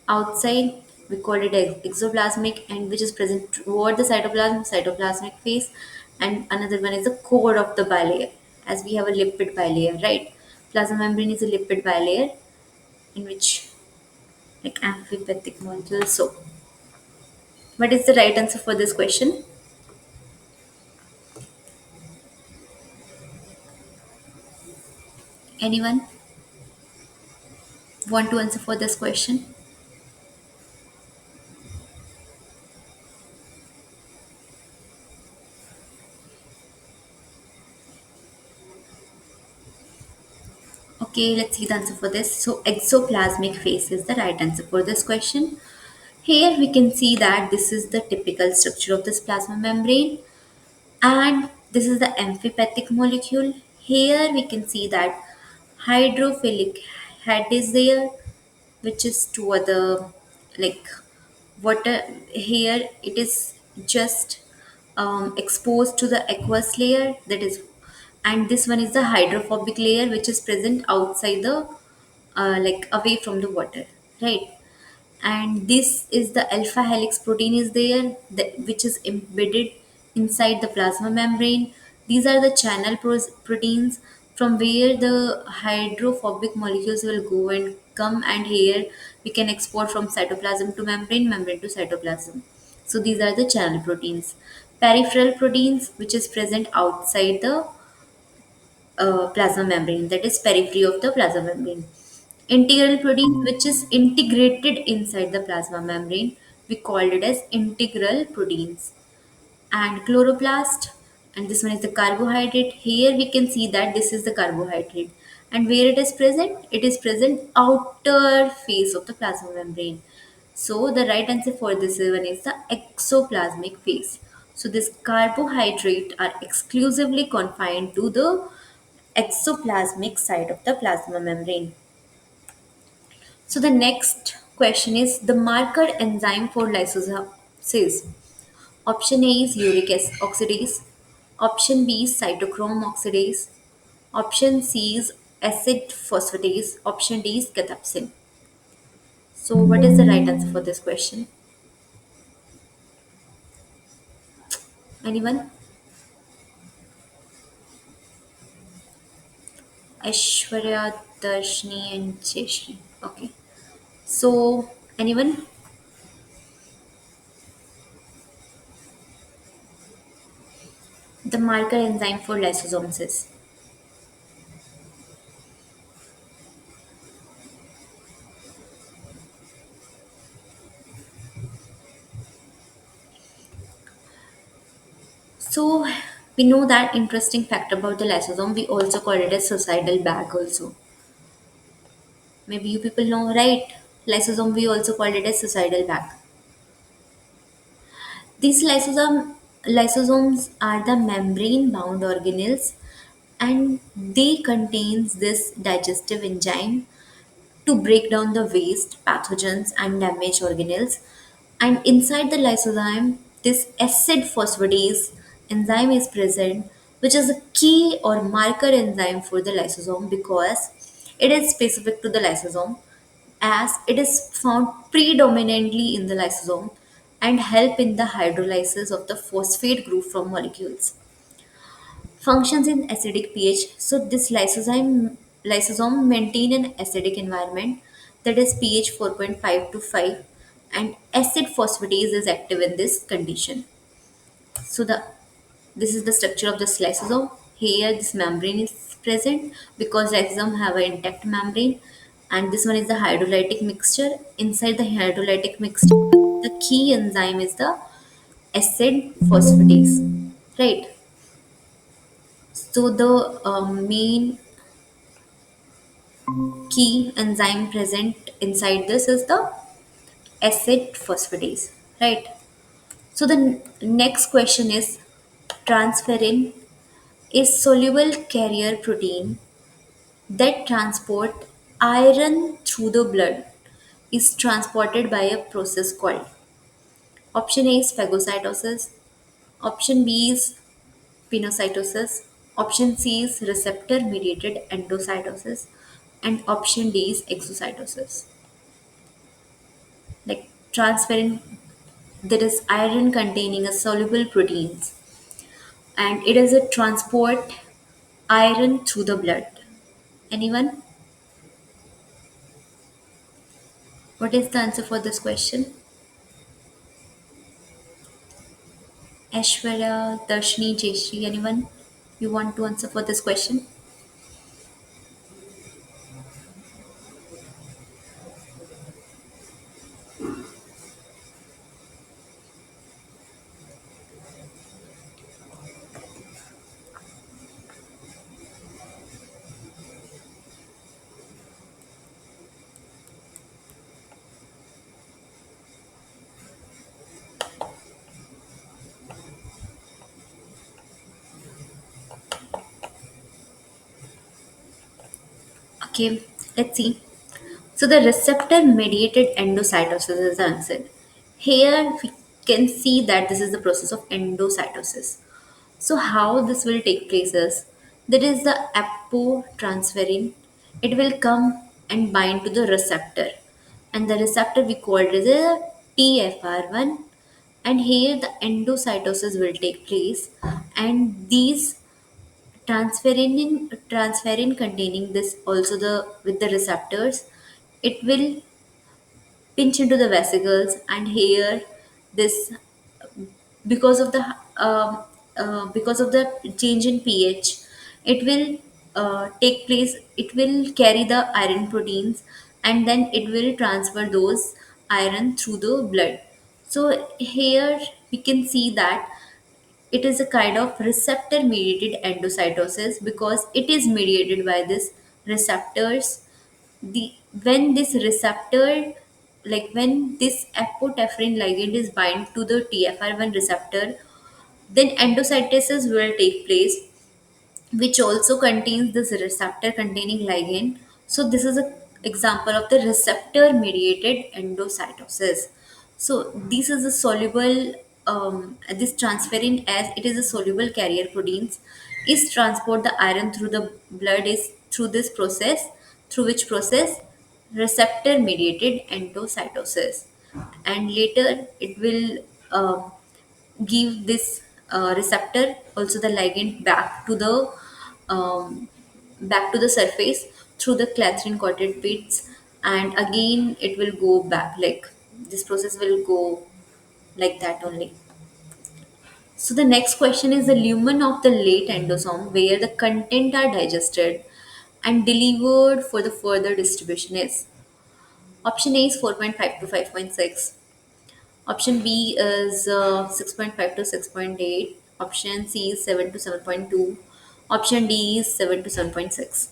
outside, we call it exoplasmic, and which is present toward the cytoplasmic phase, and another one is the core of the bilayer, as we have a lipid bilayer, right? Plasma membrane is a lipid bilayer in which like amphipathic molecules. So what is the right answer for this question? Anyone want to answer for this question? Okay, let's see the answer for this. So exoplasmic phase is the right answer for this question. Here we can see that this is the typical structure of this plasma membrane, and this is the amphipathic molecule. Here we can see that hydrophilic head is there, which is toward the like water. Here it is just exposed to the aqueous layer, that is, and this one is the hydrophobic layer which is present outside the like away from the water, right? And this is the alpha helix protein is there, which is embedded inside the plasma membrane. These are the channel proteins from where the hydrophobic molecules will go and come, and here we can export from cytoplasm to membrane, membrane to cytoplasm. So these are the channel proteins. Peripheral proteins, which is present outside the plasma membrane, that is periphery of the plasma membrane. Integral protein, which is integrated inside the plasma membrane, we called it as integral proteins. And chloroplast, and this one is the carbohydrate. Here we can see that this is the carbohydrate, and where it is present, it is present outer face of the plasma membrane. So the right answer for this one is the exoplasmic phase. So this carbohydrate are exclusively confined to the exoplasmic side of the plasma membrane. So the next question is the marker enzyme for lysolysis. Option A is oxidase. Option B is cytochrome oxidase. Option C is acid phosphatase. Option D is cathepsin. So what is the right answer for this question? Anyone? Aishwarya, Darshni, and Jeshri. Okay. So anyone? The marker enzyme for lysosomes. So we know that interesting fact about the lysosome. We also call it a suicidal bag also. Maybe you people know, right? Lysosome, we also call it a suicidal bag. These lysosomes are the membrane-bound organelles, and they contains this digestive enzyme to break down the waste, pathogens, and damaged organelles. And inside the lysosome, this acid phosphatase enzyme is present, which is a key or marker enzyme for the lysosome because it is specific to the lysosome, as it is found predominantly in the lysosome and help in the hydrolysis of the phosphate group from molecules. Functions in acidic pH. So this lysosome maintain an acidic environment, that is pH 4.5 to 5, and acid phosphatase is active in this condition. So the This is the structure of the lysosome. Here, this membrane is present because lysosome have an intact membrane, and this one is the hydrolytic mixture. Inside the hydrolytic mixture, the key enzyme is the acid phosphatase, right? So the main key enzyme present inside this is the acid phosphatase, right? So the next question is transferrin is soluble carrier protein that transport iron through the blood is transported by a process called option A is phagocytosis, option B is pinocytosis, option C is receptor mediated endocytosis, and option D is exocytosis. Like transferrin, there is iron containing a soluble proteins, and it is a transport iron through the blood. Anyone? What is the answer for this question? Ashwarya, Darshini, Jayashree, anyone? You want to answer for this question? Okay, let's see. So the receptor mediated endocytosis is answered. Here we can see that this is the process of endocytosis. So how this will take place is there is the apotransferrin. It will come and bind to the receptor, and the receptor we call it as a TFR1. And here the endocytosis will take place, and these transferrin containing this also the with the receptors, it will pinch into the vesicles, and here this because of the because of the change in pH, it will take place. It will carry the iron proteins, and then it will transfer those iron through the blood. So here we can see that it is a kind of receptor mediated endocytosis because it is mediated by this receptors. The when this receptor, like when this apotephrin ligand is bind to the TFR1 receptor, then endocytosis will take place, which also contains this receptor containing ligand. So this is a example of the receptor mediated endocytosis. So this is a soluble this transferrin, as it is a soluble carrier proteins, is transport the iron through the blood is through this process, through which process receptor mediated endocytosis, and later it will give this receptor also the ligand um, back to the surface through the clathrin coated bits, and again it will go back, like this process will go like that only. So the next question is the lumen of the late endosome where the content are digested and delivered for the further distribution is option A is 4.5 to 5.6. Option B is 6.5 to 6.8. Option C is 7 to 7.2. Option D is 7 to 7.6.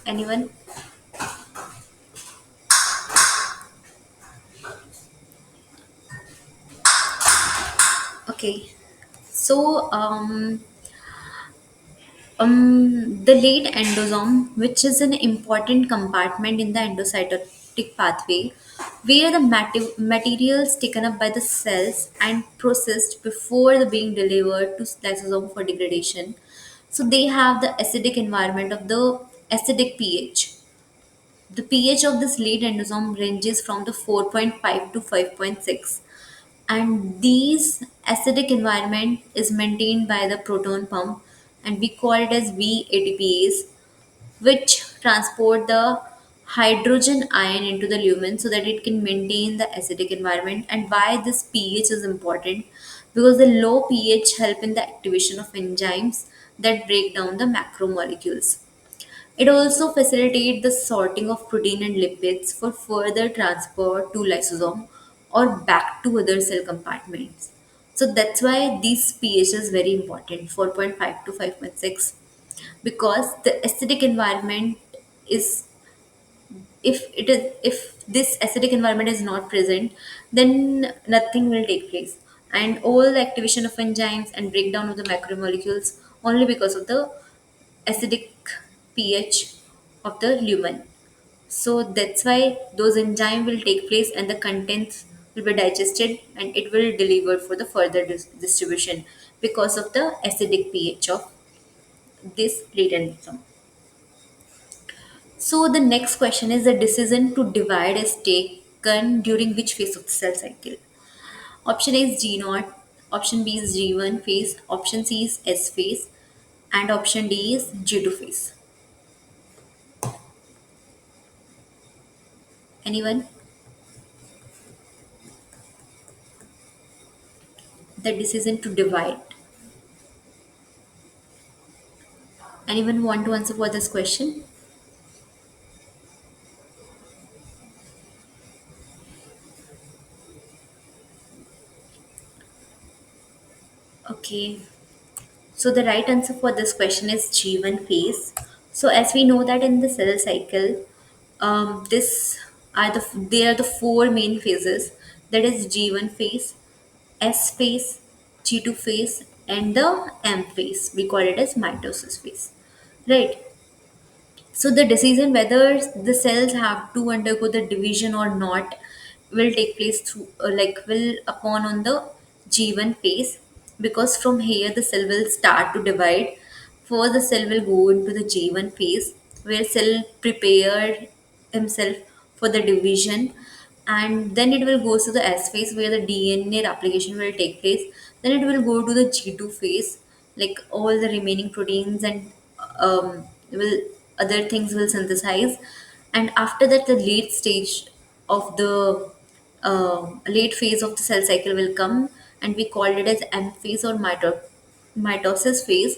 Anyone? Okay. So, the late endosome, which is an important compartment in the endocytotic pathway, where the materials taken up by the cells and processed before the being delivered to lysosome for degradation. So they have the acidic environment of the acidic pH. The pH of this late endosome ranges from the 4.5 to 5.6, and these acidic environment is maintained by the proton pump, and we call it as VATPase, which transport the hydrogen ion into the lumen so that it can maintain the acidic environment. And why this pH is important? Because the low pH help in the activation of enzymes that break down the macromolecules. It also facilitates the sorting of protein and lipids for further transport to lysosome or back to other cell compartments. So that's why this pH is very important, 4.5 to 5.6, because the acidic environment is, if this acidic environment is not present, then nothing will take place, and all the activation of enzymes and breakdown of the macromolecules only because of the acidic pH of the lumen. So that's why those enzymes will take place and the contents will be digested and it will deliver for the further distribution because of the acidic pH of this lead enzyme. So the next question is, the decision to divide is taken during which phase of the cell cycle? Option A is G naught, option B is G1 phase, option C is S phase, and option D is G2 phase. Anyone? The decision to divide. Anyone want to answer for this question? Okay. So the right answer for this question is G1 phase. So as we know that in the cell cycle, this are they are the four main phases. That is G1 phase, S phase, G2 phase, and the M phase. We call it as mitosis phase, right? So the decision whether the cells have to undergo the division or not will take place through, will upon on the G1 phase, because from here the cell will start to divide. First the cell will go into the G1 phase where cell prepare himself for the division, and then it will go to the S phase where the DNA replication will take place. Then it will go to the G2 phase, like all the remaining proteins and will other things will synthesize, and after that the late stage of the late phase of the cell cycle will come, and we called it as M phase or mitosis phase.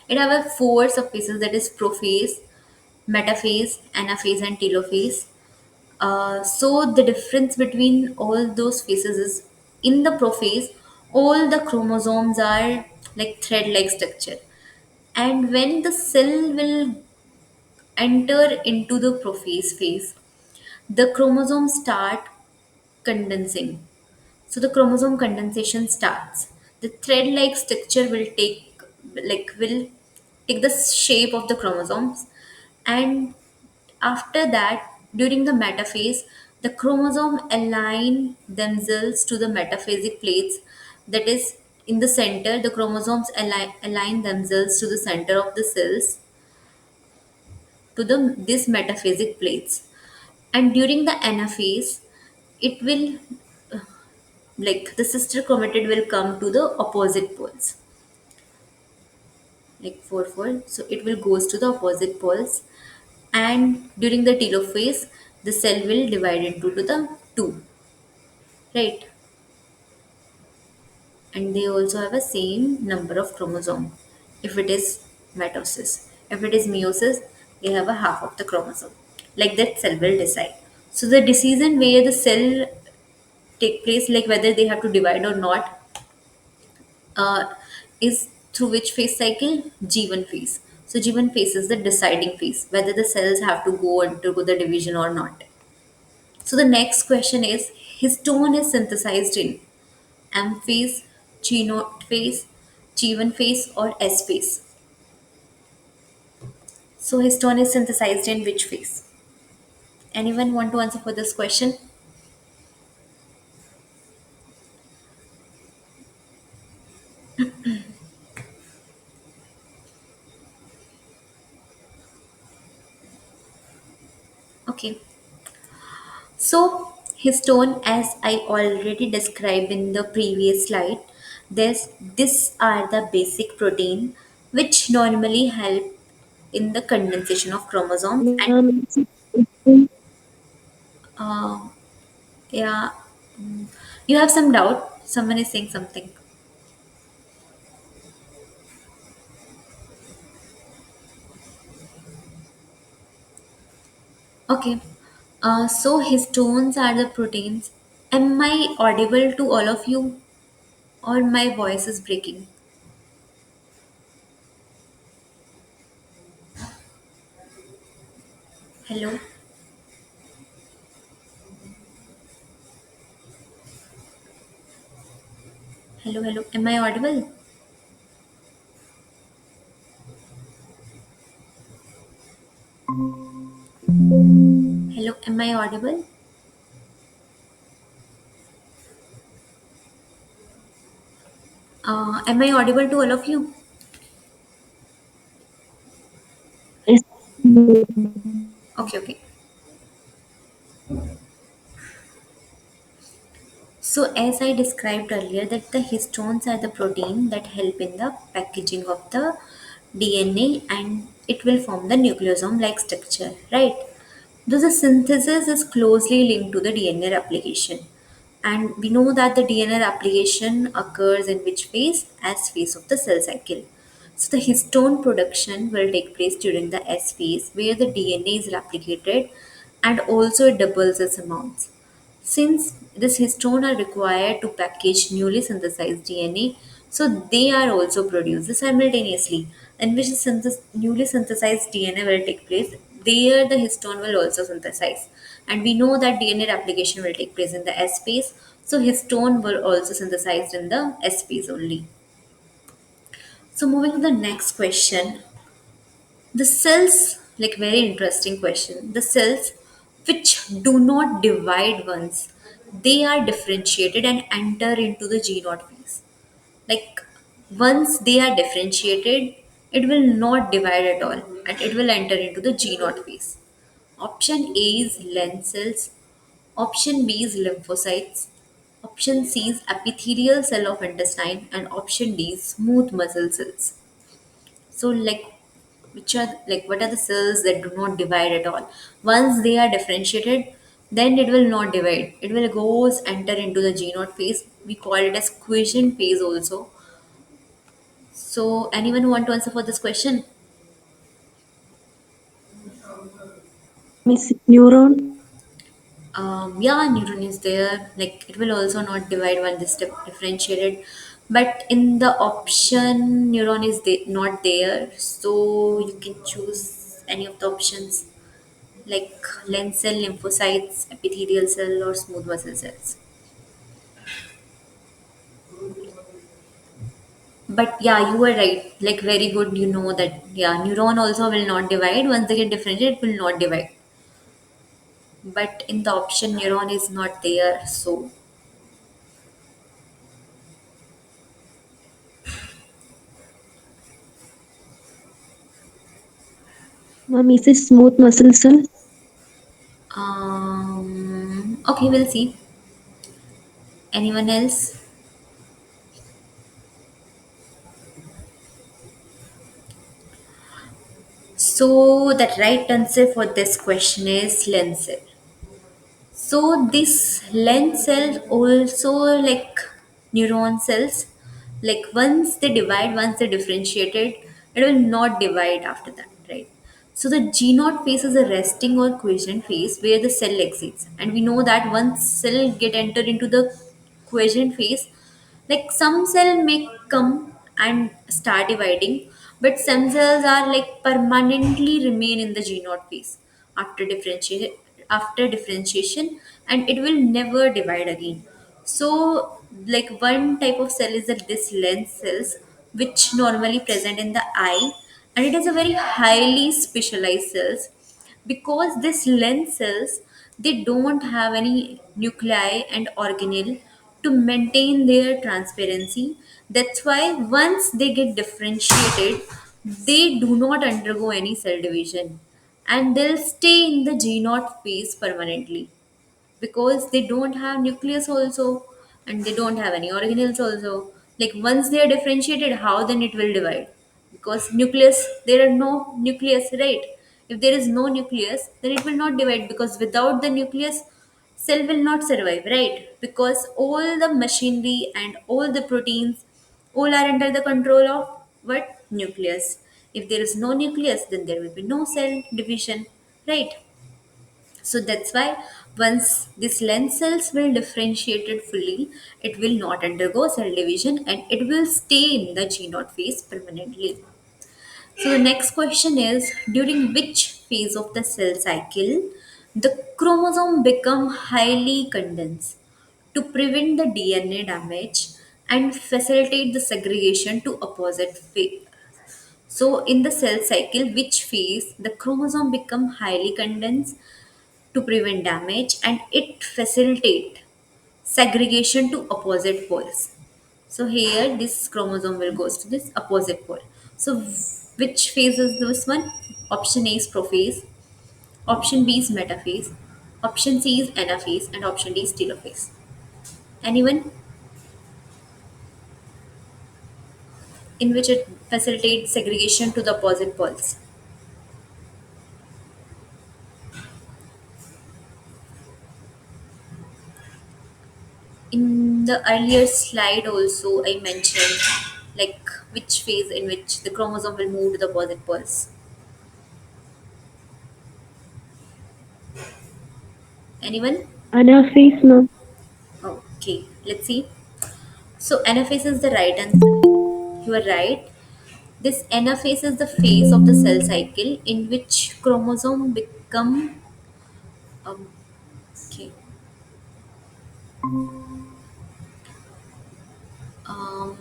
It have a four subphases, that is prophase, metaphase, anaphase, and telophase. So the difference between all those phases is, in the prophase, all the chromosomes are like thread-like structure, and when the cell will enter into the prophase phase, the chromosomes start condensing. So the chromosome condensation starts. The thread-like structure will take the shape of the chromosomes, and after that, during the metaphase, the chromosome align themselves to the metaphasic plates. That is, in the center, the chromosomes align themselves to the center of the cells, to the this metaphasic plates. And during the anaphase, it will, like the sister chromatid will come to the opposite poles, like 4 4. So it will goes to the opposite poles, and during the telophase, the cell will divide into to the two, right? And they also have a same number of chromosome. If it is mitosis, if it is meiosis, they have a half of the chromosome. Like that, cell will decide. So the decision where the cell take place, like whether they have to divide or not, uh, is through which phase cycle? G1 phase. So G1 phase is the deciding phase, whether the cells have to go undergo the division or not. So the next question is, histone is synthesized in M phase, G naught phase, G1 phase, or S phase. So histone is synthesized in which phase? Anyone want to answer for this question? Okay. So histone, as I already described in the previous slide, these are the basic protein which normally help in the condensation of chromosomes. And Ma'am, Uh, yeah. Mm. You have some doubt? Someone is saying something. Okay. So histones are the proteins. Am I audible to all of you, or my voice is breaking? Hello? Hello, hello. Am I audible? Hello, am I audible? Am I audible to all of you? Yes. Okay, okay. So, as I described earlier, that the histones are the protein that help in the packaging of the DNA, and it will form the nucleosome like structure, right? Thus, the synthesis is closely linked to the DNA replication. And we know that the DNA replication occurs in which phase? As phase of the cell cycle. So the histone production will take place during the S phase where the DNA is replicated and also it doubles its amounts. Since this histone are required to package newly synthesized DNA, so they are also produced simultaneously, in which the newly synthesized DNA will take place. There, the histone will also synthesize, and we know that DNA replication will take place in the S phase. So histone will also synthesized in the S phase only. So moving to the next question, the cells, like very interesting question. The cells which do not divide once they are differentiated and enter into the G naught phase. Like once they are differentiated, it will not divide at all and it will enter into the G naught phase. Option A is lens cells, option B is lymphocytes, option C is epithelial cell of intestine, and option D is smooth muscle cells. So like which are like what are the cells that do not divide at all? Once they are differentiated, then it will not divide. It will goes enter into the G naught phase. We call it as quiescent phase also. So anyone who want to answer for this question? Miss neuron. Yeah, neuron is there. Like it will also not divide when this differentiated. But in the option, neuron is not there. So you can choose any of the options like lens cell, lymphocytes, epithelial cell, or smooth muscle cells. But yeah, you were right. Like very good. You know that yeah, neuron also will not divide. Once they get differentiated, it will not divide. But in the option, neuron is not there. So Ma'am, is it smooth muscle cell? okay, we'll see. Anyone else? So that right answer for this question is lens cell. So this lens cell also like neuron cells, like once they divide, once they differentiated, it will not divide after that, right? So the G naught phase is a resting or quiescent phase where the cell exits, and we know that once cell get entered into the quiescent phase, like some cell may come and start dividing, but some cells are like permanently remain in the G naught phase after differentiation, and it will never divide again. So like one type of cell is that this lens cells which normally present in the eye, and it is a very highly specialized cells because this lens cells they don't have any nuclei and organelle to maintain their transparency. That's why once they get differentiated, they do not undergo any cell division and they'll stay in the G naught phase permanently because they don't have nucleus also and they don't have any organelles also. Like once they are differentiated, how then it will divide? Because nucleus, there are no nucleus, right? If there is no nucleus, then it will not divide because without the nucleus, cell will not survive, right? Because all the machinery and all the proteins all are under the control of what? Nucleus. If there is no nucleus, then there will be no cell division, right? So that's why once this lens cells will differentiated fully, it will not undergo cell division and it will stay in the G0 phase permanently. So the next question is, during which phase of the cell cycle the chromosome become highly condensed to prevent the DNA damage and facilitate the segregation to opposite phase. So in the cell cycle, which phase the chromosome become highly condensed to prevent damage and it facilitate segregation to opposite poles. So here this chromosome will goes to this opposite pole. So which phase is this one? Option A is prophase, option B is metaphase, option C is anaphase, and option D is telophase. Anyone? In which it facilitates segregation to the opposite poles. In the earlier slide also I mentioned like which phase in which the chromosome will move to the opposite poles. Anyone? Anaphase, ma'am. Okay, let's see. So anaphase is the right answer. You are right. This anaphase is the phase of the cell cycle in which chromosome become um, okay. Um,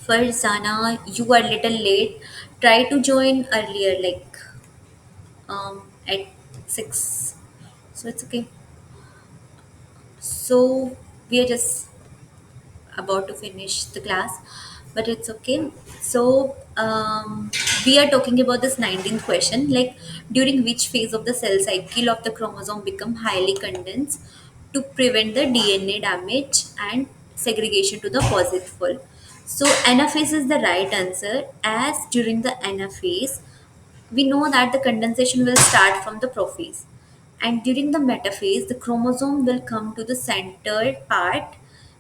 Farzana, you are little late. Try to join earlier, like at 6. So it's okay. So we are just about to finish the class, but it's okay. So we are talking about this 19th question, like during which phase of the cell cycle of the chromosome become highly condensed to prevent the DNA damage and segregation to the positive pole. So anaphase is the right answer, as during the anaphase we know that the condensation will start from the prophase, and during the metaphase the chromosome will come to the center part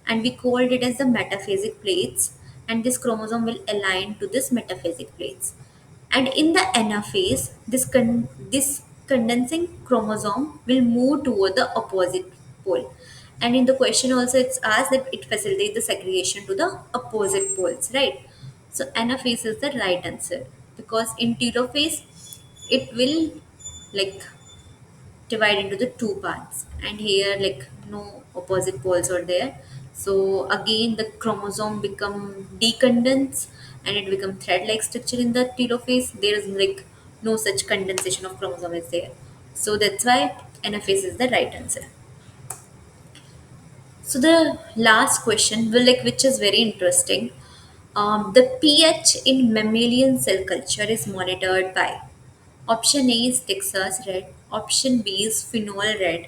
and we called it as the metaphasic plates, and this chromosome will align to this metaphasic plates. And in the anaphase this condensing chromosome will move toward the opposite pole, and in the question also it's asked that it facilitates the segregation to the opposite poles, right? So anaphase is the right answer, because in telophase it will like divide into the two parts, and here like no opposite poles are there. So again the chromosome become decondensed and it become thread like structure. In the telophase there is like no such condensation of chromosome is there, so that's why anaphase is the right answer. So the last question will like which is very interesting. The pH in mammalian cell culture is monitored by option A is Texas red, option B is phenol red,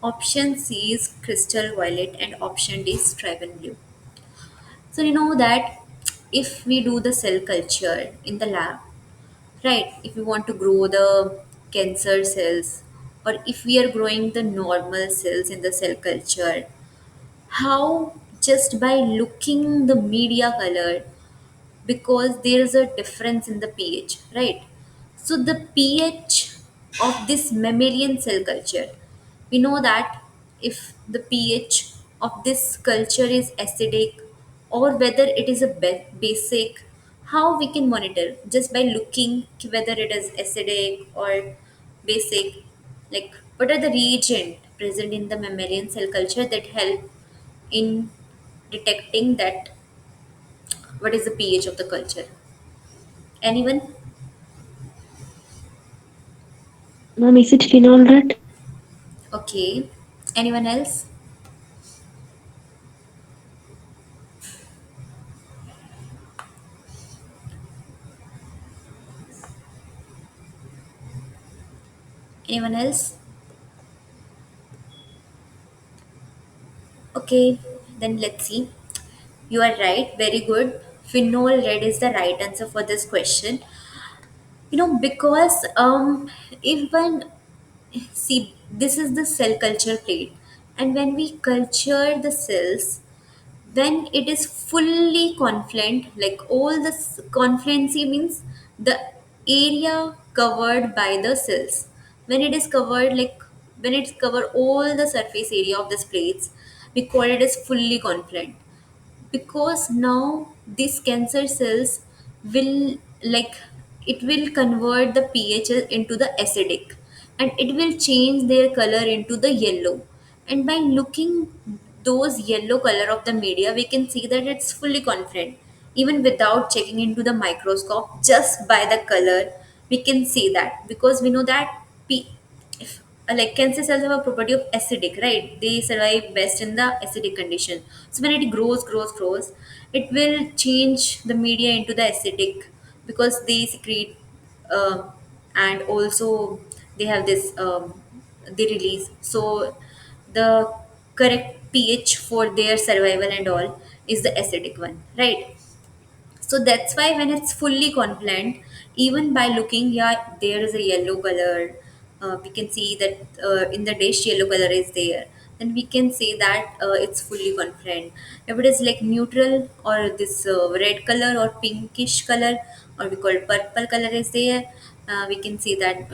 option C is crystal violet, and option D is Striven blue. So you know that if we do the cell culture in the lab, right? If we want to grow the cancer cells, or if we are growing the normal cells in the cell culture, how just by looking the media color, because there is a difference in the pH, right? So the pH of this mammalian cell culture, we know that if the pH of this culture is acidic or whether it is a basic, how we can monitor just by looking whether it is acidic or basic, like what are the reagent present in the mammalian cell culture that help in detecting that what is the pH of the culture. Anyone? Ma'am, is it phenol red? Okay. Anyone else? Anyone else? Okay, then let's see. You are right. Very good. Phenol red is the right answer for this question. Because even see, this is the cell culture plate, And when we culture the cells, when it is fully confluent, like all the confluency means the area covered by the cells. When it is covered, like when it's cover all the surface area of this plates, we call it as fully confluent, because now these cancer cells will, like, it will convert the pH into the acidic, and it will change their color into the yellow. And by looking those yellow color of the media, we can see that it's fully confident, even without checking into the microscope. Just by the color we can see that, because we know that if, like, cancer cells have a property of acidic, right? They survive best in the acidic condition. So when it grows, it will change the media into the acidic, because they secrete, and also they have this, they release. So the correct pH for their survival and all is the acidic one, right? So that's why when it's fully confluent, even by looking, yeah, there is a yellow color. We can see that in the dish, yellow color is there. Then we can say that it's fully confluent. If it is like neutral, or this red color or pinkish color, or we call purple color is there, we can see that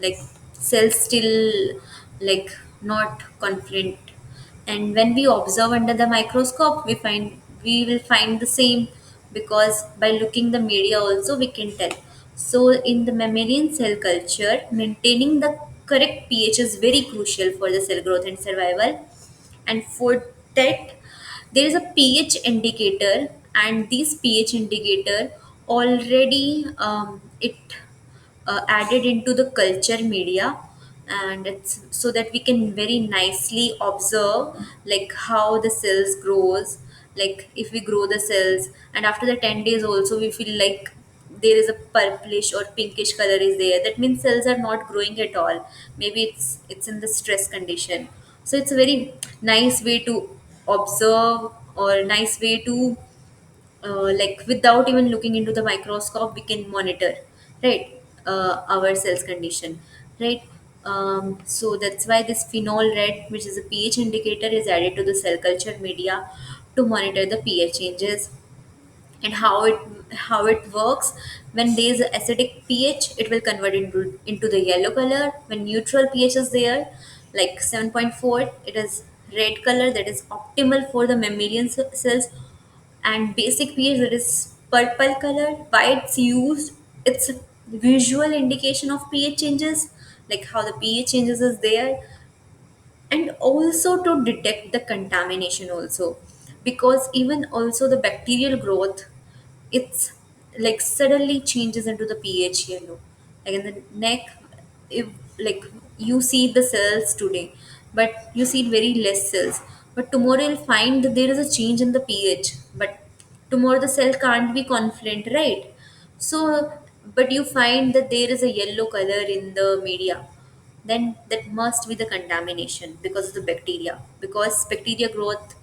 like cells still, like, not confluent. And when we observe under the microscope, we will find the same, because by looking the media also we can tell. So in the mammalian cell culture, maintaining the correct pH is very crucial for the cell growth and survival. And for that, there is a pH indicator, and this pH indicator already, it added into the culture media. And it's so that we can very nicely observe, like, how the cells grows. Like if we grow the cells, and after the 10 days also we feel like there is a purplish or pinkish color is there, that means cells are not growing at all. Maybe it's in the stress condition. So it's a very nice way to observe, or nice way to, like, without even looking into the microscope we can monitor, right, our cells condition, right. So that's why this phenol red, which is a pH indicator, is added to the cell culture media to monitor the pH changes. And how it works: when there is acidic pH, it will convert into the yellow color. When neutral pH is there, like 7.4, it is red color, that is optimal for the mammalian cells. And basic pH, that is purple color. Why it's used? It's a visual indication of pH changes, like how the pH changes is there. And also to detect the contamination also, because even also the bacterial growth, it's like suddenly changes into the pH yellow. Like in the neck, if, like, you see the cells today, but you see very less cells. But tomorrow you'll find that there is a change in the pH. But tomorrow the cell can't be confluent, right? So, but you find that there is a yellow color in the media, then that must be the contamination because of the bacteria, because bacteria growth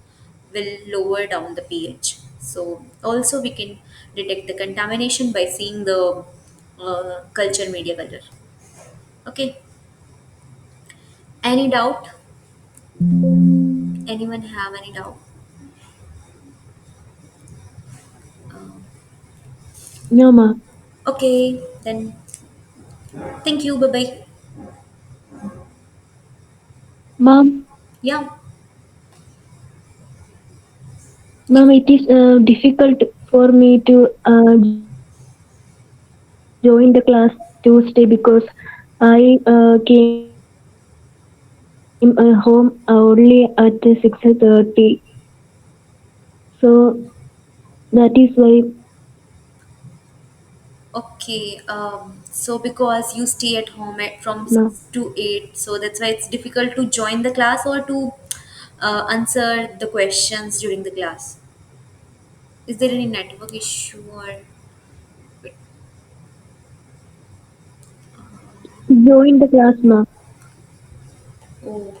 will lower down the pH. So also we can detect the contamination by seeing the culture media color. Okay, any doubt? Anyone have any doubt? No, ma. Okay, then thank you, bye bye. Mom, Yeah. mom, it is difficult for me to join the class Tuesday because I came home only at 6:30. So that is why. Okay, so because you stay at home from No. 6 to 8, so that's why it's difficult to join the class or to answer the questions during the class. Is there any network issue or? Join the class, ma'am. Oh,